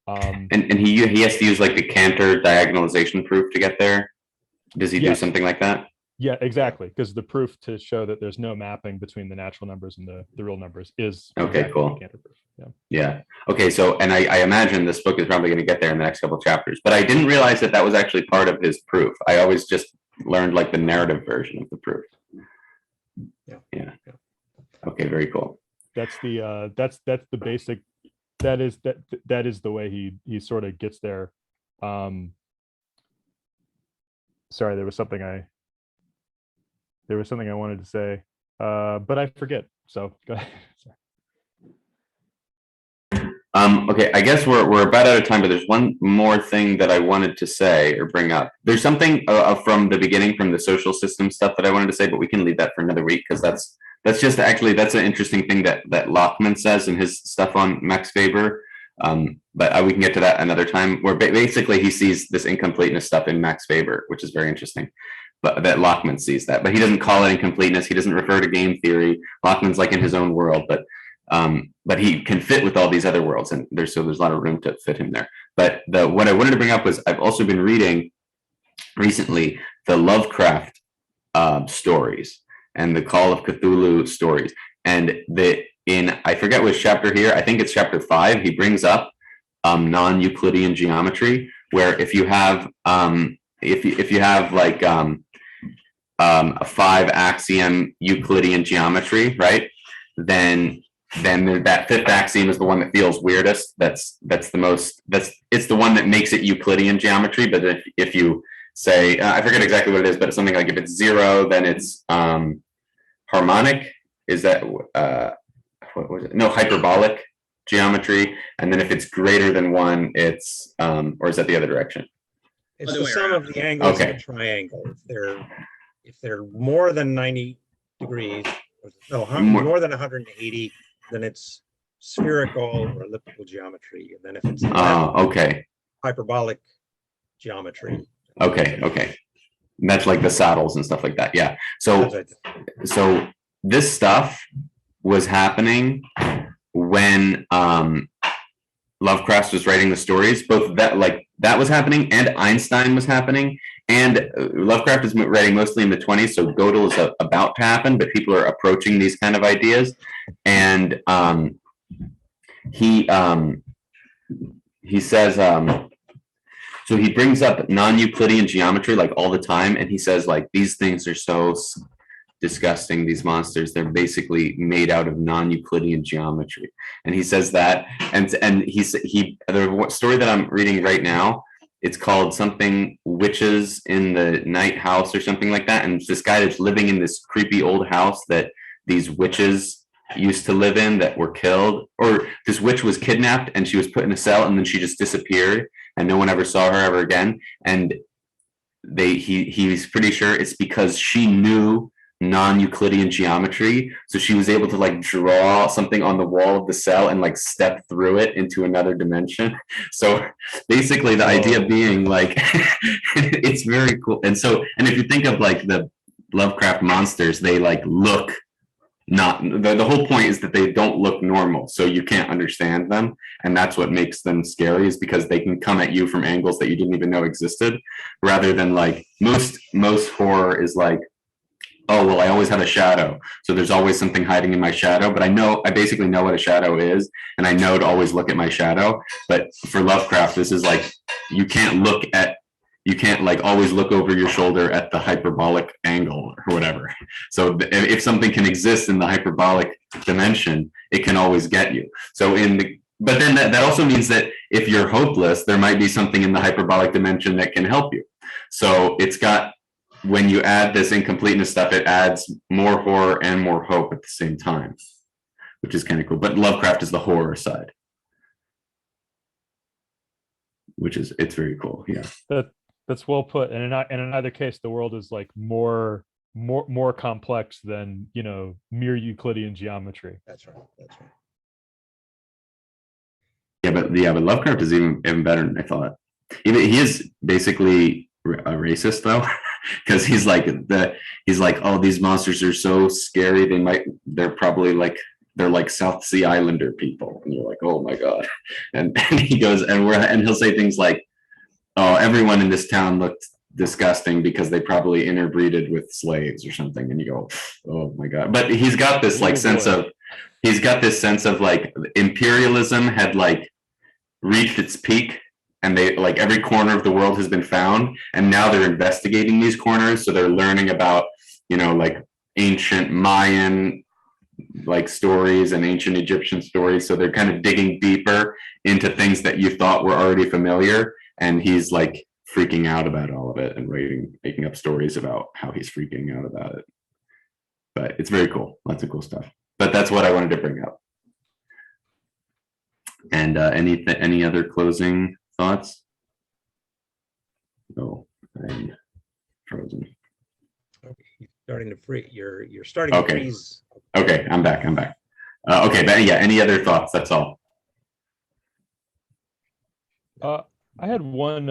And he has to use like the Cantor diagonalization proof to get there. Does he do something like that? Yeah, exactly. Because the proof to show that there's no mapping between the natural numbers and the real numbers is okay. Exactly Cool. the Cantor proof. Yeah. Okay. So, and I imagine this book is probably going to get there in the next couple of chapters, but I didn't realize that was actually part of his proof. I always just learned like the narrative version of the proof. Yeah. Okay. Very cool. That's the basic. That is the way he sort of gets there. Sorry, there was something I wanted to say, but I forget. So go ahead. Okay, I guess we're about out of time, but there's one more thing that I wanted to say or bring up. There's something from the beginning, from the social system stuff that I wanted to say, but we can leave that for another week because that's an interesting thing that Lockman says in his stuff on Max Weber. But we can get to that another time, where basically he sees this incompleteness stuff in Max Weber, which is very interesting. But that Lockman sees that, but he doesn't call it incompleteness. He doesn't refer to game theory. Lockman's like in his own world, but he can fit with all these other worlds, and there's a lot of room to fit him there. But what I wanted to bring up was I've also been reading recently the Lovecraft stories and the Call of Cthulhu stories, and I forget which chapter here. I think it's chapter 5. He brings up non-Euclidean geometry, where if you have like a 5-axiom Euclidean geometry, right? Then that 5th axiom is the one that feels weirdest. It's the one that makes it Euclidean geometry. But if you say, I forget exactly what it is, but it's something like if it's 0, then it's harmonic. Is that what was it? No, hyperbolic geometry. And then if it's greater than 1, it's or is that the other direction? It's the sum of the angles of a triangle. If they're more than 90 degrees, more than 180, then it's spherical or elliptical geometry. And then if it's hyperbolic geometry. Okay. That's like the saddles and stuff like that. Yeah. So this stuff was happening when Lovecraft was writing the stories. Both that was happening, and Einstein was happening. And Lovecraft is writing mostly in the 20s, so Godel is about to happen, but people are approaching these kind of ideas. And he says, so he brings up non-Euclidean geometry like all the time, and he says like these things are so disgusting, these monsters, they're basically made out of non-Euclidean geometry. And he says that, and the story that I'm reading right now, it's called something Witches in the Night House or something like that. And it's this guy that's living in this creepy old house that these witches used to live in that were killed, or this witch was kidnapped and she was put in a cell and then she just disappeared and no one ever saw her ever again. And he's pretty sure it's because she knew non-Euclidean geometry, so she was able to like draw something on the wall of the cell and like step through it into another dimension. So basically the idea being like it's very cool. And if you think of like the Lovecraft monsters, they like look not, the whole point is that they don't look normal, so you can't understand them, and that's what makes them scary, is because they can come at you from angles that you didn't even know existed, rather than like most horror is like, oh well, I always have a shadow, so there's always something hiding in my shadow, but I basically know what a shadow is, and I know to always look at my shadow. But for Lovecraft, this is like, you can't like always look over your shoulder at the hyperbolic angle or whatever. So if something can exist in the hyperbolic dimension, it can always get you. But then that also means that if you're hopeless, there might be something in the hyperbolic dimension that can help you. So it's got, when you add this incompleteness stuff, it adds more horror and more hope at the same time, which is kind of cool. But Lovecraft is the horror side, it's very cool. Yeah. That's well put. And in either case, the world is like more complex than, mere Euclidean geometry. That's right. That's right. But Lovecraft is even better than I thought. He is basically a racist though, because he's like, oh, these monsters are so scary. They're probably like, they're like South Sea Islander people, and you're like, oh my god. And he goes and he'll say things like, oh, everyone in this town looked disgusting because they probably interbreeded with slaves or something, and you go, oh my god. But he's got this like sense of like imperialism had like reached its peak, and they like every corner of the world has been found, and now they're investigating these corners, so they're learning about like ancient Mayan like stories and ancient Egyptian stories, so they're kind of digging deeper into things that you thought were already familiar, and he's like freaking out about all of it and making up stories about how he's freaking out about it. But it's very cool, lots of cool stuff. But that's what I wanted to bring up. And any other closing thoughts? Oh, I'm frozen. Okay, you're starting to freeze. You're starting to freeze. Okay, I'm back. Okay, but yeah, any other thoughts? That's all. I had one.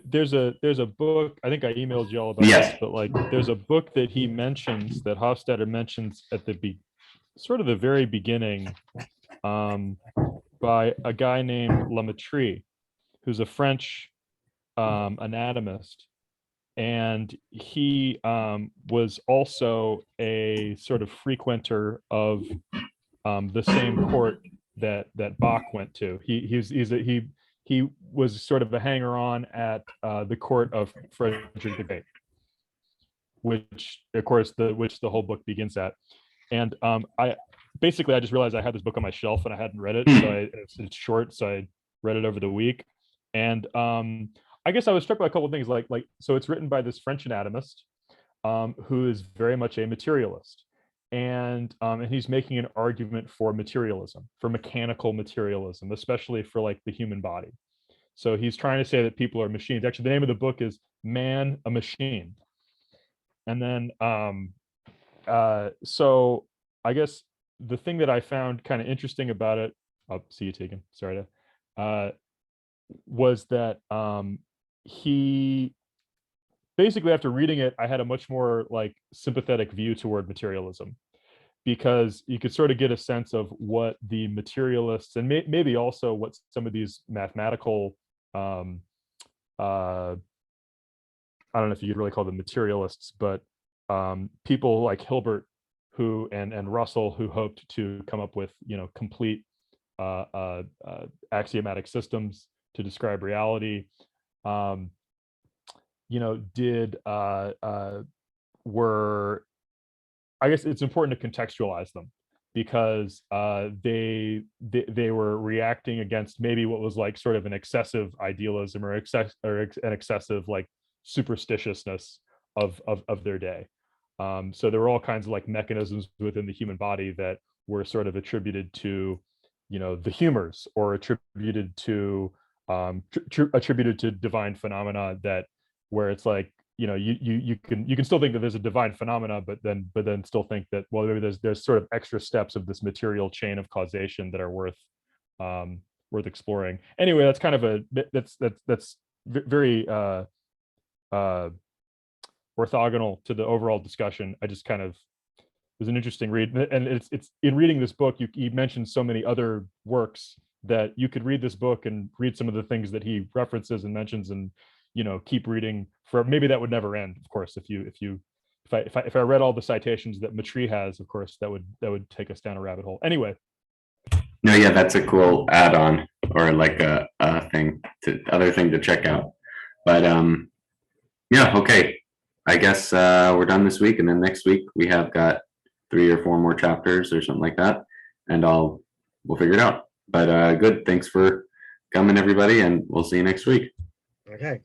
There's a book. I think I emailed you all about this, but like, there's a book that he mentions, that Hofstadter mentions at the very beginning, by a guy named Lametrie, who's a French anatomist, and he was also a sort of frequenter of the same court that Bach went to. He was sort of a hanger-on at the court of Frederick the Great, which of course the whole book begins at. And I just realized I had this book on my shelf and I hadn't read it, so it's short, so I read it over the week. And I guess I was struck by a couple of things, like so it's written by this French anatomist who is very much a materialist, and he's making an argument for materialism, for mechanical materialism, especially for like the human body. So he's trying to say that people are machines. Actually, the name of the book is Man, a Machine. And then so I guess the thing that I found kind of interesting about it, I'll see you taken, sorry to, was that he basically, after reading it, I had a much more like sympathetic view toward materialism, because you could sort of get a sense of what the materialists, and maybe also what some of these mathematical, I don't know if you could really call them materialists, but people like Hilbert and Russell, who hoped to come up with complete axiomatic systems to describe reality, were, I guess it's important to contextualize them, because they were reacting against maybe what was like sort of an excessive idealism or an excessive like superstitiousness of their day. So there were all kinds of like mechanisms within the human body that were sort of attributed to, the humors, or attributed to attributed to divine phenomena, that where it's like, you can still think that there's a divine phenomena, but then still think that, well, maybe there's sort of extra steps of this material chain of causation that are worth exploring. Anyway, that's kind of that's very orthogonal to the overall discussion. I just kind of, it was an interesting read, and it's in reading this book, you mentioned so many other works that you could read this book and read some of the things that he references and mentions, and keep reading for, maybe that would never end, of course, if I read all the citations that Matri has, of course, that would take us down a rabbit hole. Anyway. No, yeah, that's a cool add-on, or like a other thing to check out. But yeah, okay. I guess we're done this week, and then next week we have got 3 or 4 more chapters or something like that, and we'll figure it out. But good, thanks for coming, everybody, and we'll see you next week. Okay.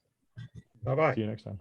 Bye-bye. See you next time.